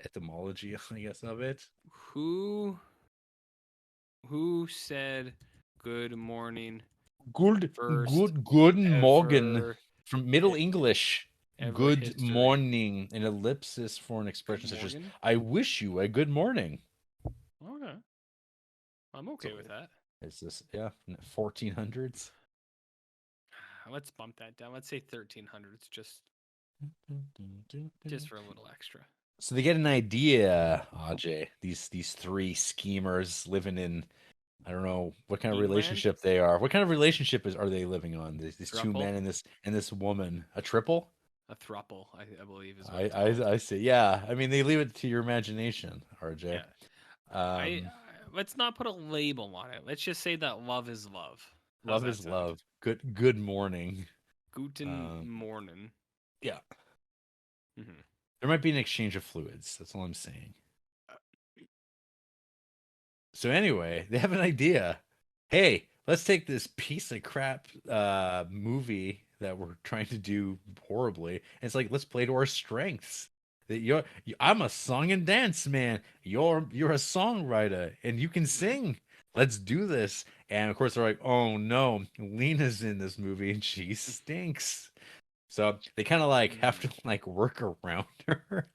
etymology, I guess, of it. Who who said "Good morning" Good, first good morning ever from Middle e- English. ever Good history? morning, an ellipsis for an Good expression such as Morgan. "I wish you a good morning." Okay, I'm So okay with that. it's this, yeah, 1400s. Let's bump that down. Let's say 1300s, just for a little extra. So they get an idea, Ajay. These three schemers living in I don't know what kind of Scheme relationship they are. What kind of relationship are they living on? These two thruple, men and this woman, a triple. a thruple, I believe is what I it's called. I see. Yeah, I mean they leave it to your imagination, RJ. Yeah, I Um, let's not put a label on it. Let's just say that love is love. How's love that is sound? love. Good morning. Guten Um, Morgen. yeah, Mm-hmm. there might be an exchange of fluids. That's all I'm saying. So anyway, they have an idea. Hey, let's take this piece of crap movie that we're trying to do horribly. And it's like let's play to our strengths. That I'm a song and dance man. You're a songwriter and you can Mm-hmm. sing. Let's do this. And of course they're like, oh no, Lena's in this movie and she stinks. So they kind of like have Mm-hmm. to like work around her.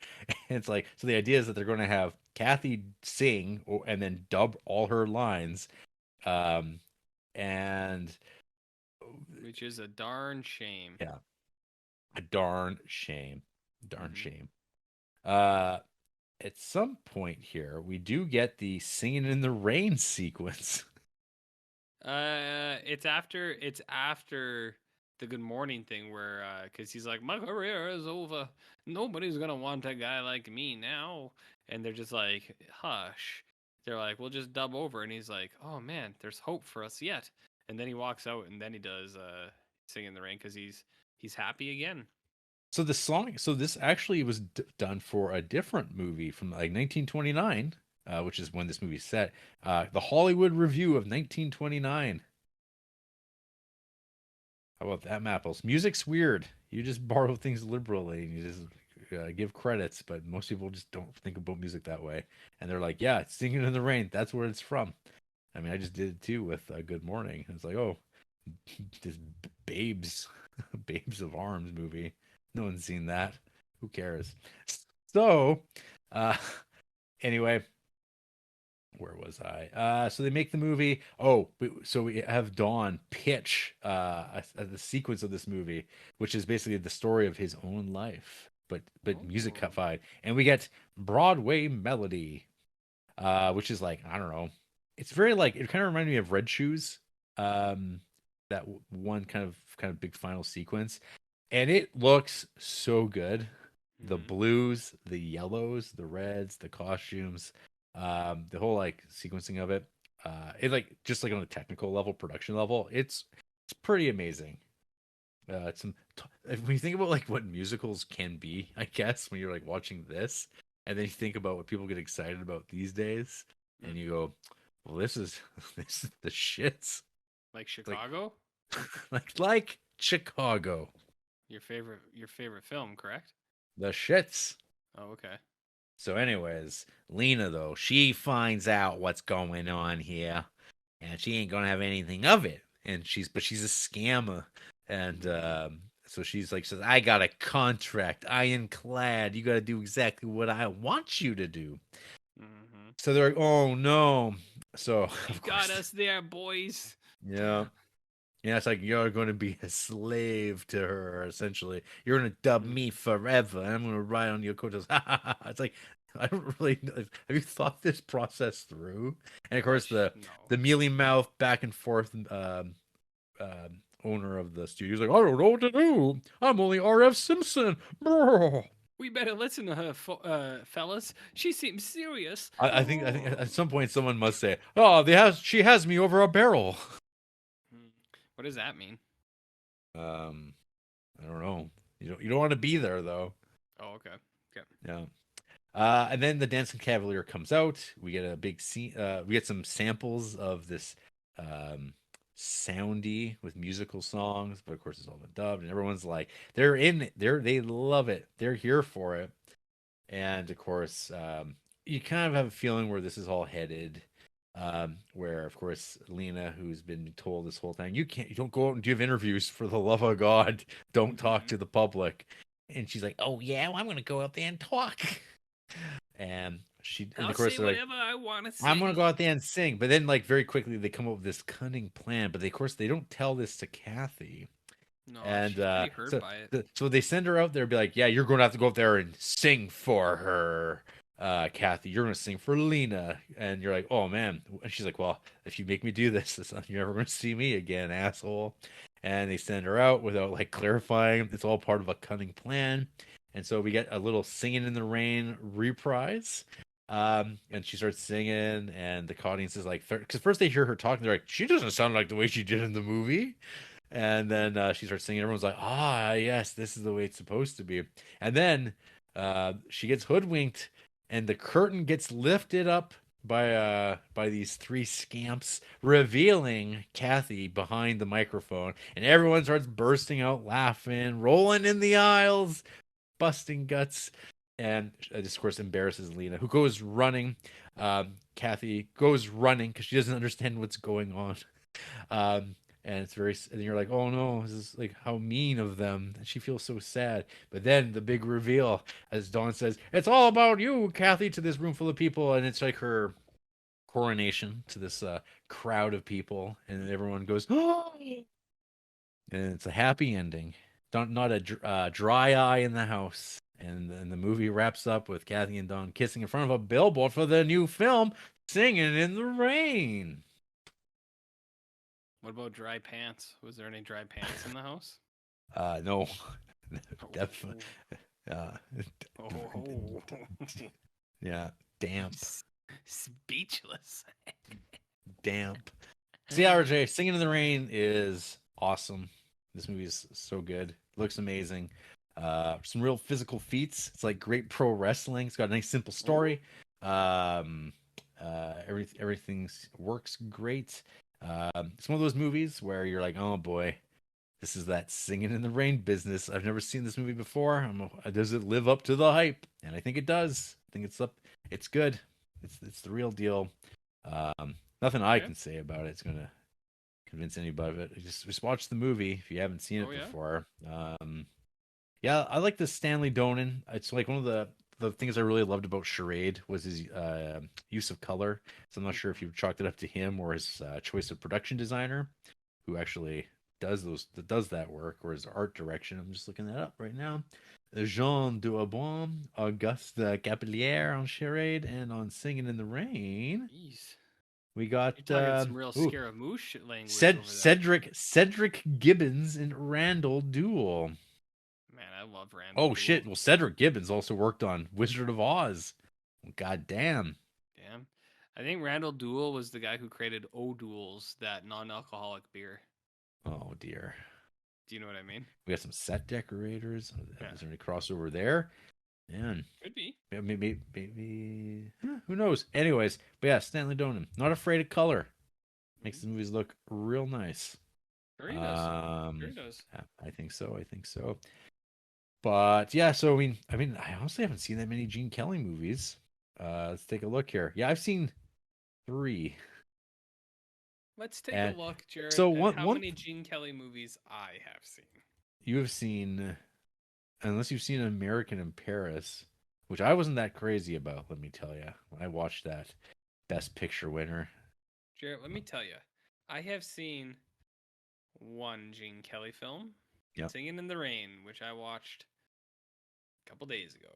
And it's like so the idea is that they're going to have Kathy sing and then dub all her lines. Um and Which is a darn shame. yeah, a darn shame. Darn Mm-hmm. shame. Uh at some point here we do get the singing in the rain sequence. It's after the good morning thing where because he's like, my career is over. Nobody's gonna want a guy like me now. And they're just like, hush. They're like, we'll just dub over. And he's like, oh man, there's hope for us yet. And then he walks out and then he does sing in the rain because he's happy again. So the song, so this actually was done for a different movie from like 1929, which is when this movie's set. The Hollywood Review of 1929. How about that, Mapples? Music's weird. You just borrow things liberally and you just give credits, but most people just don't think about music that way. And they're like, yeah, it's Singing in the Rain. That's where it's from. I mean, I just did it too with Good Morning. It's like, oh, this Babes, Babes of Arms movie. No one's seen that. Who cares? So, uh, anyway, where was I? So they make the movie. Oh, so we have Don pitch the sequence of this movie, which is basically the story of his own life, but music Oh. cut, and we get Broadway Melody, which is like I don't know. It's very like it kind of reminded me of Red Shoes, that one kind of big final sequence, and it looks so good. The Mhm. blues, the yellows, the reds, the costumes, the whole like sequencing of it, it like just like on a technical level, production level, it's pretty amazing. It's some when you think about like what musicals can be, I guess when you're like watching this, and then you think about what people get excited about these days, Mm. and you go, "Well, this is this is the shits." Like It's like Chicago? like Chicago, Your favorite film, correct? the shits. Oh, okay. So, anyways, Lena though she finds out what's going on here, and she ain't gonna have anything of it. And she's a scammer, and so she's like says, "I got a contract, ironclad. You got to do exactly what I want you to do." Mm-hmm. So they're like, "Oh no!" So You of got course, us there, boys. yeah. Yeah, it's like you're going to be a slave to her, essentially. You're going to dub Mm. me forever, and I'm going to ride on your coattails. It's like I don't really know. Have you thought this process through? And of course, No. the mealy mouth back and forth owner of the studio is like, I don't know what to do. I'm only R.F. Simpson. Brr. We better listen to her, fellas. She seems serious. I think at some point someone must say, "Oh, she has me over a barrel." Mm. What does that mean? Um, I don't know. You don't want to be there though. Oh, okay. Okay. Yeah. And then the Dancing Cavalier comes out. We get a big scene. We get some samples of this um, soundy with musical songs, but of course it's all been dubbed, and everyone's like, they're in it. They love it. They're here for it. And of course, you kind of have a feeling where this is all headed. Where of course Lena, who's been told this whole time, you don't go out and give interviews for the love of God. Don't talk Mm-hmm. to the public. And she's like, "Oh yeah, well, I'm gonna go out there and talk." And of I'll course say they're like, whatever I want to I'm gonna say. go out there and sing. But then like very quickly they come up with this cunning plan, but of course they don't tell this to Kathy. No, And she's pretty hurt by it. so they send her out there and be like, yeah, you're going to have to go up there and sing for her, Kathy. You're going to sing for Lena. And you're like, oh man. And she's like, well, if you make me do this, you're never going to see me again, asshole. And they send her out without like clarifying. It's all part of a cunning plan. And so we get a little Singing in the Rain reprise. And she starts singing, and the audience is like, because first they hear her talking, they're like, she doesn't sound like the way she did in the movie. And then she starts singing. Everyone's like, ah, yes, this is the way it's supposed to be. And then she gets hoodwinked, and the curtain gets lifted up by these three scamps, revealing Kathy behind the microphone. And everyone starts bursting out laughing, rolling in the aisles, busting guts. And this, of course, embarrasses Lena, who goes running. Kathy goes running because she doesn't understand what's going on. And it's and you're like, oh no, this is like how mean of them. And she feels so sad. But then the big reveal, as Dawn says, it's all about you, Kathy, to this room full of people. And it's like her coronation to this crowd of people. And everyone goes, oh! And it's a happy ending. Not a dry eye in the house. And then the movie wraps up with Kathy and Dawn kissing in front of a billboard for their new film, Singing in the Rain. What about dry pants? Was there any dry pants in the house? No, Oh, definitely. Uh, oh. yeah, damp, Speechless. damp. See, RJ, Singing in the Rain is awesome. This movie is so good. Looks amazing. Some real physical feats. It's like great pro wrestling. It's got a nice simple Ooh. story. Everything works great. It's one of those movies where you're like, oh boy, this is that Singing in the Rain business. I've never seen this movie before. Does it live up to the hype? And I think it does. I think it's up. It's good. It's the real deal. Nothing I Okay. can say about it. It's gonna convince anybody of it. Just watch the movie if you haven't seen Oh it yeah. before. Yeah, I like the Stanley Donen. It's like one of the things I really loved about Charade was his use of color. So I'm not sure if Mhm. you chalked it up to him or his choice of production designer, who actually does that work, or his art direction. I'm just looking that up right now. Jean Duabon, Auguste Capelier on Charade, and on Singing in the Rain. Jeez. We got You're talking some real Scaramouche language over there. Cedric Gibbons and Randall Duel. Man, I love Randall Oh Duel. shit! Well, Cedric Gibbons also worked on Wizard of Oz. God damn. Damn. I think Randall Duel was the guy who created O'Doul's, that non-alcoholic beer. Oh dear. Do you know what I mean? We got some set decorators. Yeah. Is there any crossover there? Man, Could be. who knows? Anyways, but yeah, Stanley Donen, not afraid of color. Makes Mhm. the movies look real nice. Sure he does. Sure he does. Yeah, I think so. I think so. But yeah, so I mean, I honestly haven't seen that many Gene Kelly movies. Let's take a look here. Yeah, I've seen three. Let's take a And look, Jared, so at one how one many Gene Kelly movies I have seen. you have seen, unless you've seen American in Paris, which I wasn't that crazy about. Let me tell you, when I watched that Best Picture winner. Jared, let me tell you, I have seen one Gene Kelly film, Yep. Singin' in the Rain, which I watched a couple days ago.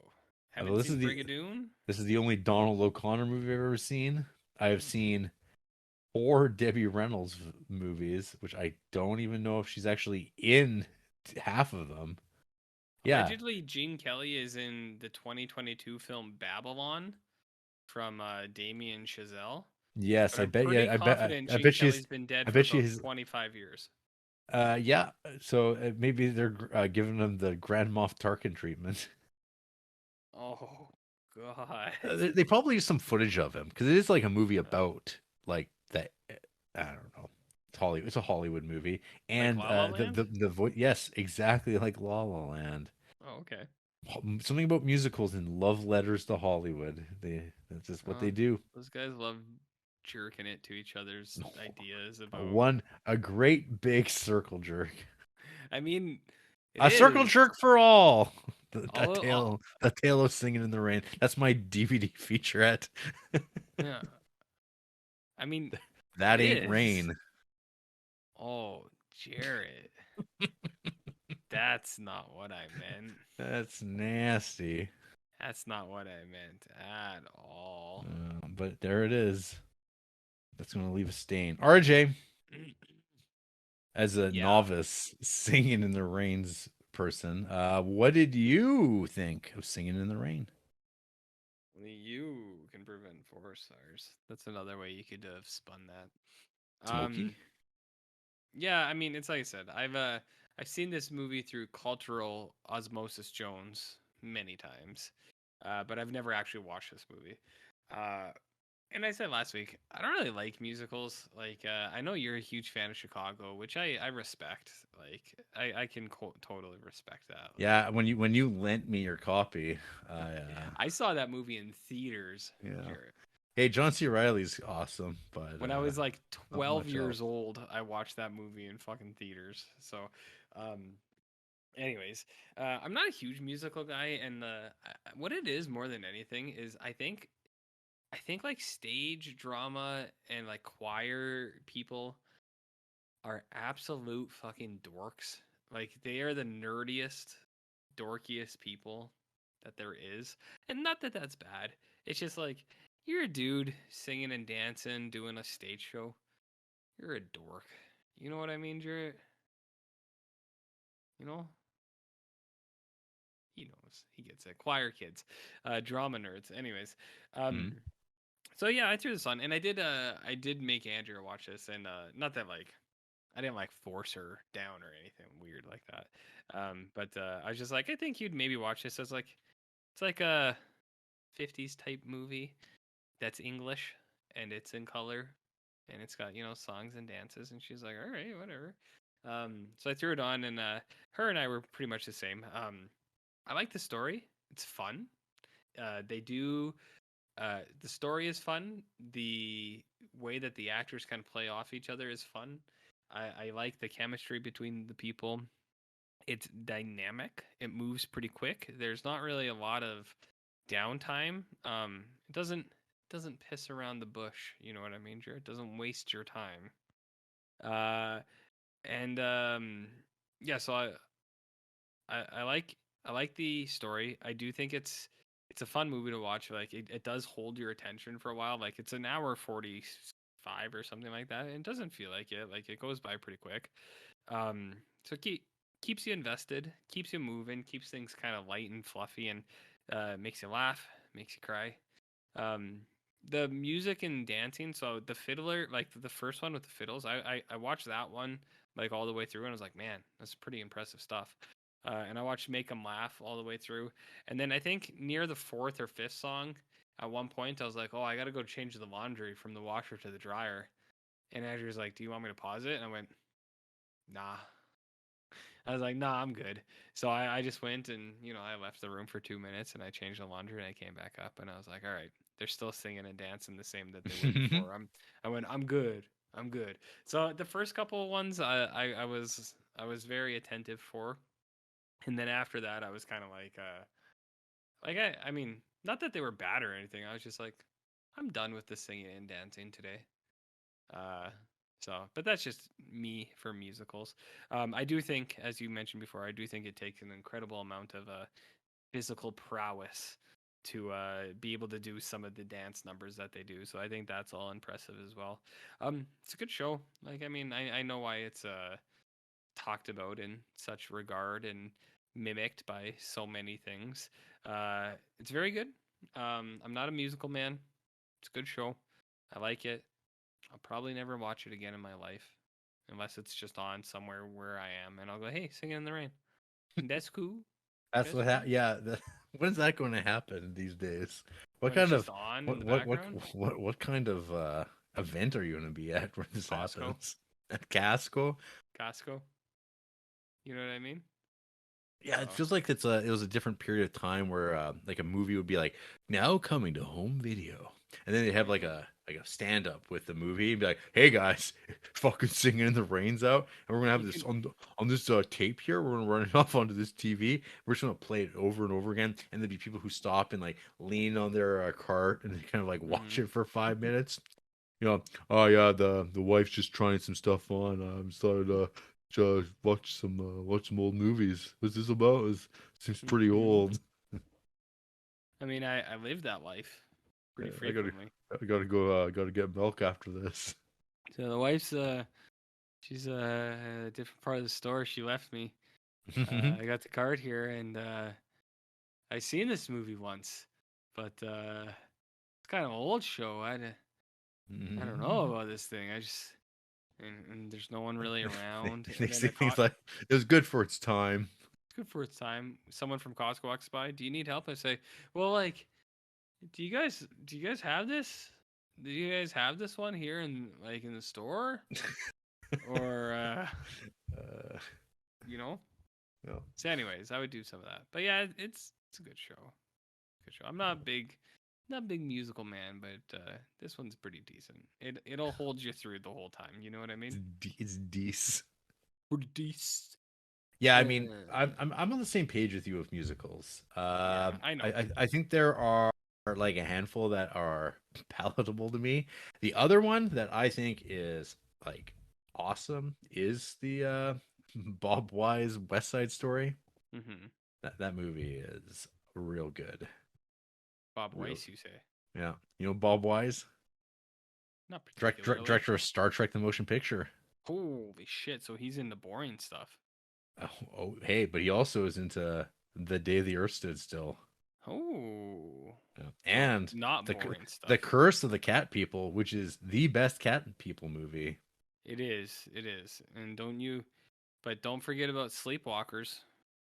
Well, Haven't seen Brigadoon. this is the only Donald O'Connor movie I've ever seen. I have Mm. seen four Debbie Reynolds movies, which I don't even know if she's actually in half of them. Yeah. Allegedly, Gene Kelly is in the 2022 film Babylon from Damien Chazelle. Yes, But I I'm bet you. pretty confident I Gene bet she's. Kelly's been dead I for bet about she's. 25 years. Yeah. So maybe they're giving him the Grand Moff Tarkin treatment. Oh, God. They probably use some footage of him because it is like a movie about like that. I don't know. It's Hollywood. It's a Hollywood movie, Like and La La the Land? voice. Yes, exactly like La La Land. Oh, okay. Something about musicals and love letters to Hollywood. That's just what they Well, do. those guys love jerking it to each other's ideas about. A great big circle jerk. I mean, it A circle is. jerk for all. All, A tale of singing in the rain. That's my DVD featurette. yeah. I mean, it That ain't is. rain. Oh, Jared. That's not what I meant. That's nasty. That's not what I meant at all. But there it is. That's gonna leave a stain. RJ, as a Yeah. novice singing in the rain's person, what did you think of Singing in the Rain? You can prevent 4 stars. That's another way you could have spun that. Smoky? Yeah, I mean, it's like I said, I've seen this movie through cultural osmosis Jones many times, but I've never actually watched this movie. Uh, and I said last week, I don't really like musicals. Like, I know you're a huge fan of Chicago, which I respect. Like, I can totally respect that. Yeah, when you lent me your copy, I saw that movie in theaters, yeah. Jarrett. Hey, John C. Riley's awesome, but When I was like not 12 much else. years old, I watched that movie in fucking theaters. So, um, anyways, I'm not a huge musical guy, and what it is more than anything is I think like stage drama and like choir people are absolute fucking dorks. Like they are the nerdiest, dorkiest people that there is, and not that that's bad. It's just like you're a dude singing and dancing, doing a stage show. You're a dork. You know what I mean, Jarrett? You know? He knows. He gets it. Choir kids, drama nerds. Anyways, um, Hmm. so yeah, I threw this on, and I did make Andrew watch this, and not that like I didn't like force her down or anything weird like that. But I was just like, I think you'd maybe watch this as like it's like a 50s type movie that's English and it's in color and it's got songs and dances. And she's like, all right, whatever. So I threw it on and her and I were pretty much the same. I like the story. It's fun. They do the story is fun. The way that the actors kind of play off each other is fun. I like the chemistry between the people. It's dynamic. It moves pretty quick. There's not really a lot of downtime. It doesn't piss around the bush. You know what I mean, Jared? It doesn't waste your time. Uh, and yeah. So I like the story. I do think it's a fun movie to watch. Like it does hold your attention for a while. Like it's an hour 45 or something like that. And it doesn't feel like it. Like it goes by pretty quick. So keeps you invested, keeps you moving, keeps things kind of light and fluffy, and makes you laugh, makes you cry. Um, the music and dancing. So the fiddler, like the first one with the fiddles, I watched that one like all the way through, and I was like, man, that's pretty impressive stuff. And I watched Make 'Em Laugh all the way through, and then I think near the fourth or fifth song, at one point I was like, oh, I got to go change the laundry from the washer to the dryer. And Andrew's like, do you want me to pause it? And I went, nah. I was like, nah, I'm good. So I just went and, I left the room for 2 minutes and I changed the laundry and I came back up and I was like, all right, they're still singing and dancing the same that they were before. I went, I'm good. I'm good. So the first couple of ones I was very attentive for. And then after that I was kind of like I mean, not that they were bad or anything. I was just like, I'm done with the singing and dancing today. Uh, but that's just me for musicals. I do think, as you mentioned before, I do think it takes an incredible amount of physical prowess to be able to do some of the dance numbers that they do. So I think that's all impressive as well. It's a good show. Like, I mean, I know why it's talked about in such regard and mimicked by so many things. It's very good. I'm not a musical man. It's a good show. I like it. I'll probably never watch it again in my life unless it's just on somewhere where I am and I'll go, hey, Singing in the Rain. That's cool. That's That's what. cool. Yeah. When's that going to happen these days? What When it's kind of just on in what the what what background. what kind of event are you going to be at when this Costco. happens? At Casco? Costco. You know what I mean? Yeah, it So, feels like it was a different period of time where like a movie would be like now coming to home video, and then they have mm-hmm. like a stand up with the movie and be like, hey guys, fucking singing in the rains out, and we're gonna have You this can. on this tape here. We're gonna run it off onto this TV. We're just gonna play it over and over again, and there'd be people who stop and like lean on their cart and they kind of like watch it for 5 minutes. You know, oh yeah, the wife's just trying some stuff on. I'm started watch some old movies. What's this about? Seems pretty Mm-hmm. old. I mean, I lived that life pretty I frequently. gotta go. Gotta get milk after this. So the wife's she's a different part of the store. She left me. I got the card here and I seen this movie once, but it's kind of an old show. I don't know about this thing. I just and there's no one really around. They And then say a things like it was good for its time. it's good for its time. Someone from Costco walks by. Do you need help? I say, well, like, do you guys have this? Do you guys have this one here in in the store or Uh, you know? no. So, anyways, I would do some of that. But yeah, it's a good show. Good show. I'm not a big musical man, but this one's pretty decent. It'll hold you through the whole time. You know what I mean? It's decent. Pretty decent. Yeah, I mean, Uh, I'm on the same page with you with musicals. yeah, I know. I think there are like a handful that are palatable to me. The other one that I think is like awesome is the Bob Wise West Side Story. hmm That movie is real good. Bob Real, Weiss, you say? yeah. You know Bob Wise, Not particularly. director of Star Trek: The Motion Picture. Holy shit! So he's into boring stuff. Hey, but he also is into The Day the Earth Stood Still. Oh, Yeah. so And not the boring the stuff. Curse of the Cat People, which is the best Cat People movie. It is. It is. And don't forget about Sleepwalkers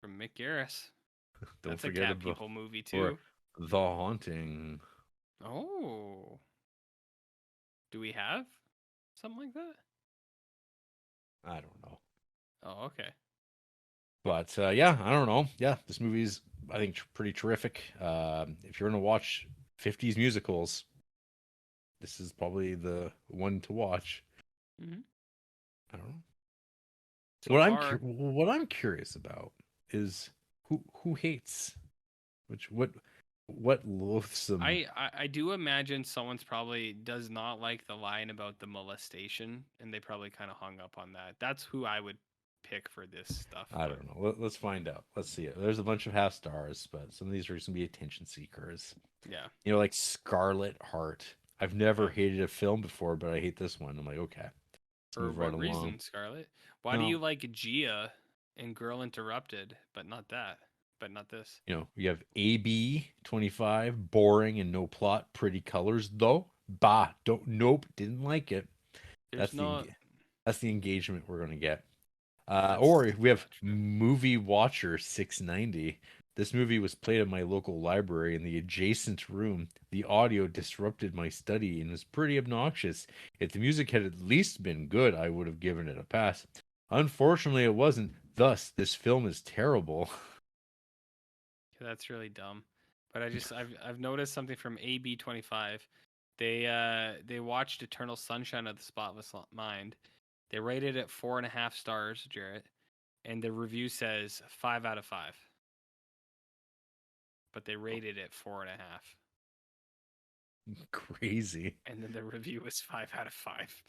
from Mick Garris. Don't That's a forget cat about people movie or too. The Haunting. Oh, do we have something like that? I don't know. Oh, okay. But yeah, I don't know. Yeah, this movie's I think pretty terrific. If you're gonna watch '50s musicals, this is probably the one to watch. Hmm. I don't know. So far, What I'm curious about is who hates what loathsome. I do imagine someone's probably does not like the line about the molestation, and they probably kind of hung up on that. That's who I would pick for this stuff. I But don't know. Let's find out. Let's see it. There's a bunch of half stars, but some of these are just gonna be attention seekers. yeah, Like Scarlet Heart. I've never oh, hated a film before, but I hate this one. I'm like, okay, let's for move right what along. reason, Scarlett? Why do No, you like Gia and Girl Interrupted, but not that, but not this? you have AB 25, boring and no plot, pretty colors though. Bah, don't nope, didn't like it. There's That's the no. that's the engagement we're gonna get. That's Or we have not true. Movie Watcher 690. This movie was played at my local library in the adjacent room. The audio disrupted my study and was pretty obnoxious. If the music had at least been good, I would have given it a pass. Unfortunately, it wasn't. Thus, this film is terrible. That's really dumb. But I've noticed something from AB25. They watched Eternal Sunshine of the Spotless Mind. They rated it 4.5 stars, Jarrett, and the review says 5 out of 5. But they rated it 4.5, Crazy. and then the review was 5 out of 5.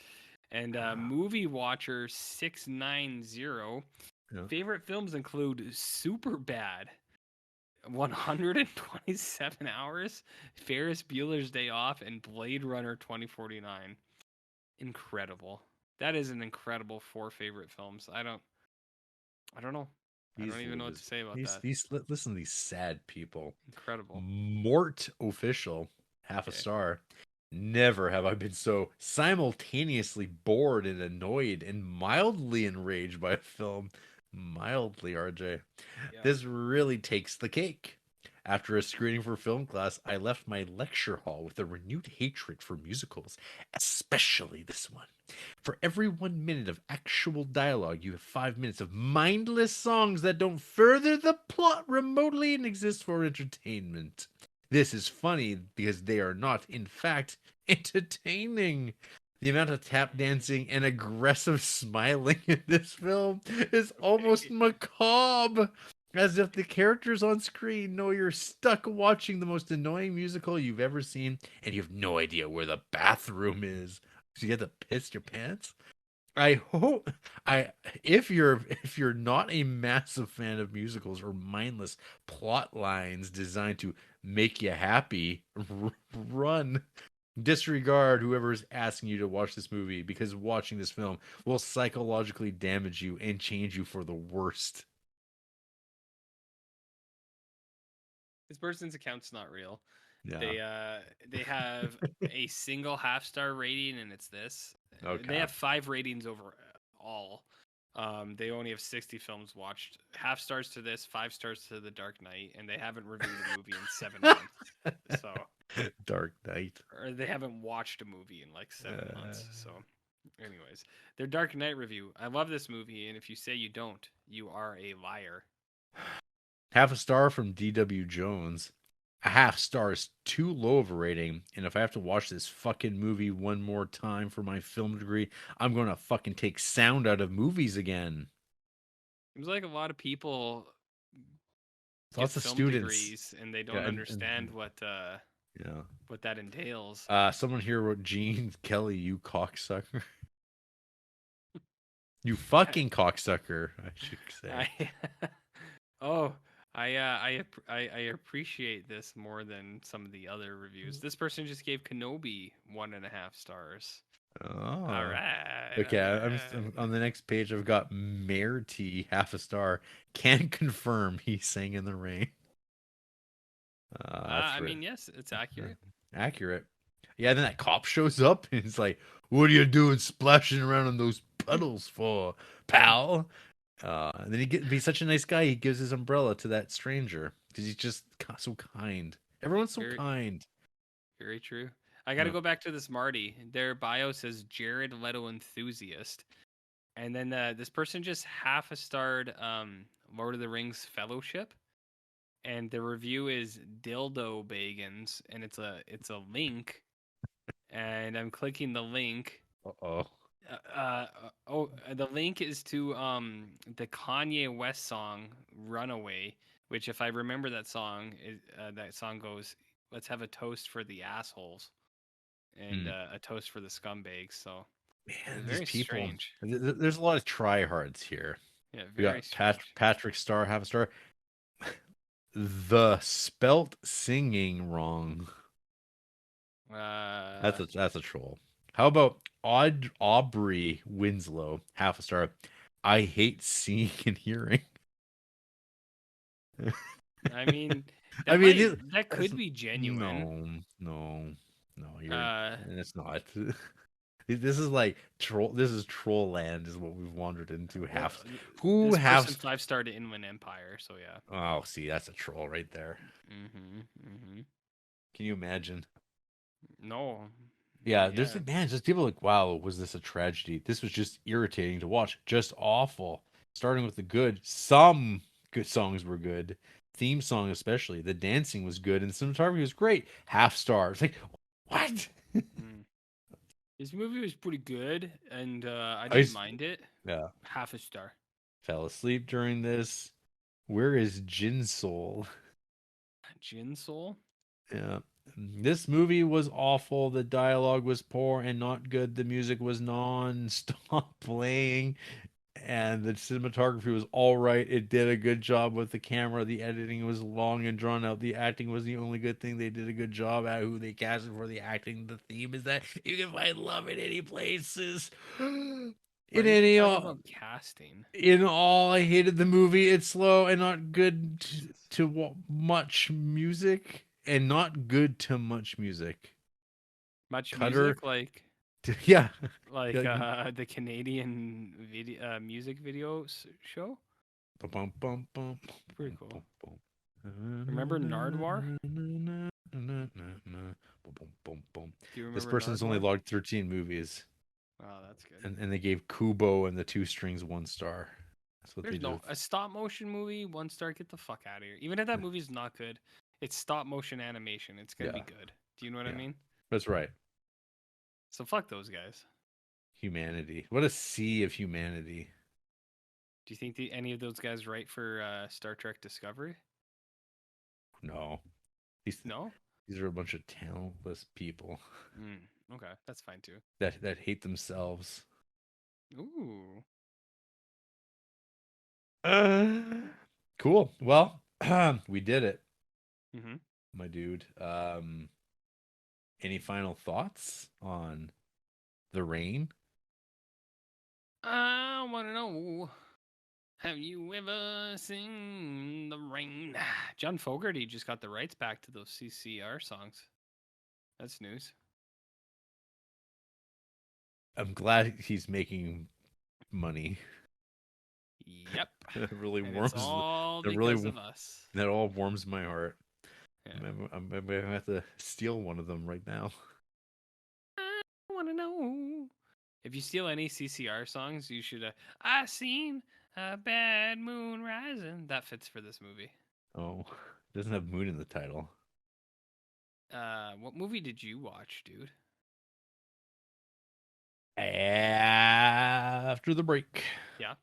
And Ah, Movie Watcher 690 yeah. favorite films include Super Bad, 127 hours, Ferris Bueller's Day Off, and Blade Runner 2049. Incredible. That is an incredible four favorite films. I don't know. I don't These even know what to say about that. listen to these sad people. Incredible. Mort official, half a Okay. star. Never have I been so simultaneously bored and annoyed and mildly enraged by a film. Mildly, RJ. Yeah. This really takes the cake. After a screening for film class, I left my lecture hall with a renewed hatred for musicals, especially this one. For every 1 minute of actual dialogue, you have 5 minutes of mindless songs that don't further the plot remotely and exist for entertainment. This is funny because they are not, in fact, entertaining. The amount of tap dancing and aggressive smiling in this film is almost Okay. macabre. As if the characters on screen know you're stuck watching the most annoying musical you've ever seen and you have no idea where the bathroom is. So you have to piss your pants? I hope I if you're not a massive fan of musicals or mindless plot lines designed to make you happy, run. Disregard whoever is asking you to watch this movie because watching this film will psychologically damage you and change you for the worst. This person's account's not real. Yeah. They have a single half-star rating, and it's this. They Okay. have 5 ratings overall. They only have 60 films watched. Half stars to this, 5 stars to The Dark Knight, and they haven't reviewed a movie in 7 months. So, Dark Knight. or they haven't watched a movie in like 7 months. Uh, So, anyways, their Dark Knight review. I love this movie, and if you say you don't, you are a liar. half a star from DW Jones. A half star is too low of a rating, and if I have to watch this fucking movie one more time for my film degree, I'm going to fucking take sound out of movies again. Seems like a lot of people get Lots of film students. degrees and they Yeah, don't understand yeah. what that entails. Someone here wrote Gene Kelly, you cocksucker. You fucking cocksucker, I should say. I oh I appreciate this more than some of the other reviews. This person just gave Kenobi 1.5 stars. All Oh. right, Okay, all I'm right. on the next page. I've got Mayor T, half a star. Can confirm he sang in the rain. That's I right. mean, yes, it's accurate. Accurate. Yeah, then that cop shows up and he's like, "What are you doing splashing around in those puddles for, pal?" And then he's such a nice guy. He gives his umbrella to that stranger because he's just so kind. Everyone's so Very, kind. very true. I got to Yeah. go back to this Marty. Their bio says Jared Leto enthusiast, and then this person just half a starred Lord of the Rings Fellowship, and the review is dildo bagans, and it's a link, and I'm clicking the link. Uh-oh. The link is to the Kanye West song "Runaway," which, if I remember that song goes, "Let's have a toast for the assholes and Hmm. a toast for the scumbags." So it's Man, these very people. strange. There's a lot of tryhards here. Yeah, We very got strange. Patrick Star, half a star. The spelt singing wrong. Uh, That's a troll. How about Aubrey Winslow, half a star. I hate seeing and hearing. I mean, I mean, that that's, could be genuine. no, no, no. Uh, And it's not. This is like troll. This is troll land, is what we've wandered into. well, Who this person half? 5-starred to Inland Empire, so yeah. Oh, see, that's a troll right there. Mm-hmm. Can you imagine? No, Yeah, not there's yet. like, man, just people like, wow, was this a tragedy? This was just irritating to watch, just awful. Starting with the good, some good songs were good, theme song especially. The dancing was good, and the cinematography was great. Half star. It's like, what? Mm. This movie was pretty good, and I I didn't s- mind it. yeah, Half a star. fell asleep during this. Where is Jin Soul? Gin Soul. Yeah. This movie was awful. The dialogue was poor and not good. The music was non-stop playing. And the cinematography was all right. It did a good job with the camera. The editing was long and drawn out. The acting was the only good thing. They did a good job at who they casted for the acting. The theme is that you can find love in any places. Why In are you any talking about casting? in all, I hated the movie. It's slow and not good to much music, and not good to much music. Much Cutter, music, like yeah. like Like, the Canadian video music videos show. bum, bum, bum, bum, Pretty bum, cool. bum, bum. Remember Nardwar? Do you This remember person's only Nardwar? logged 13 movies, Oh, that's good. and they gave Kubo and the Two Strings 1 star. That's what they There's did. no a stop motion movie 1 star. Get the fuck out of here. Even if that movie's not good, it's stop motion animation. It's gonna be Yeah, good. Do you know what I yeah, mean? that's right. So fuck those guys. Humanity. What a sea of humanity. Do you think any of those guys write for Star Trek Discovery? No, these No. these are a bunch of talentless people Okay, that's fine too. that hate themselves. Ooh. Uh, cool. Well, we did it, Mm-hmm. my dude. Any final thoughts on the rain? I wanna know. Have you ever seen the rain? John Fogerty just got the rights back to those CCR songs. That's news. I'm glad he's making money. Yep. That really And it's warms. all That really because of us. that all warms my heart. Yeah. I'm gonna have to steal one of them right now. I want to know. If you steal any CCR songs, you should. I seen a bad moon rising. That fits for this movie. Oh, it doesn't have moon in the title. What movie did you watch, dude? After the break, Yeah.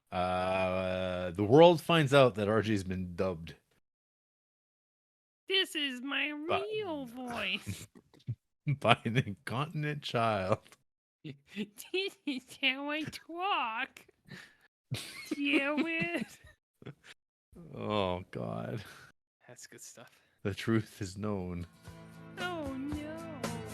the world finds out that RJ's been dubbed This is my by, real voice. by an incontinent child. This is how I talk. Deal with. Oh God, That's good stuff. the truth is known. Oh no.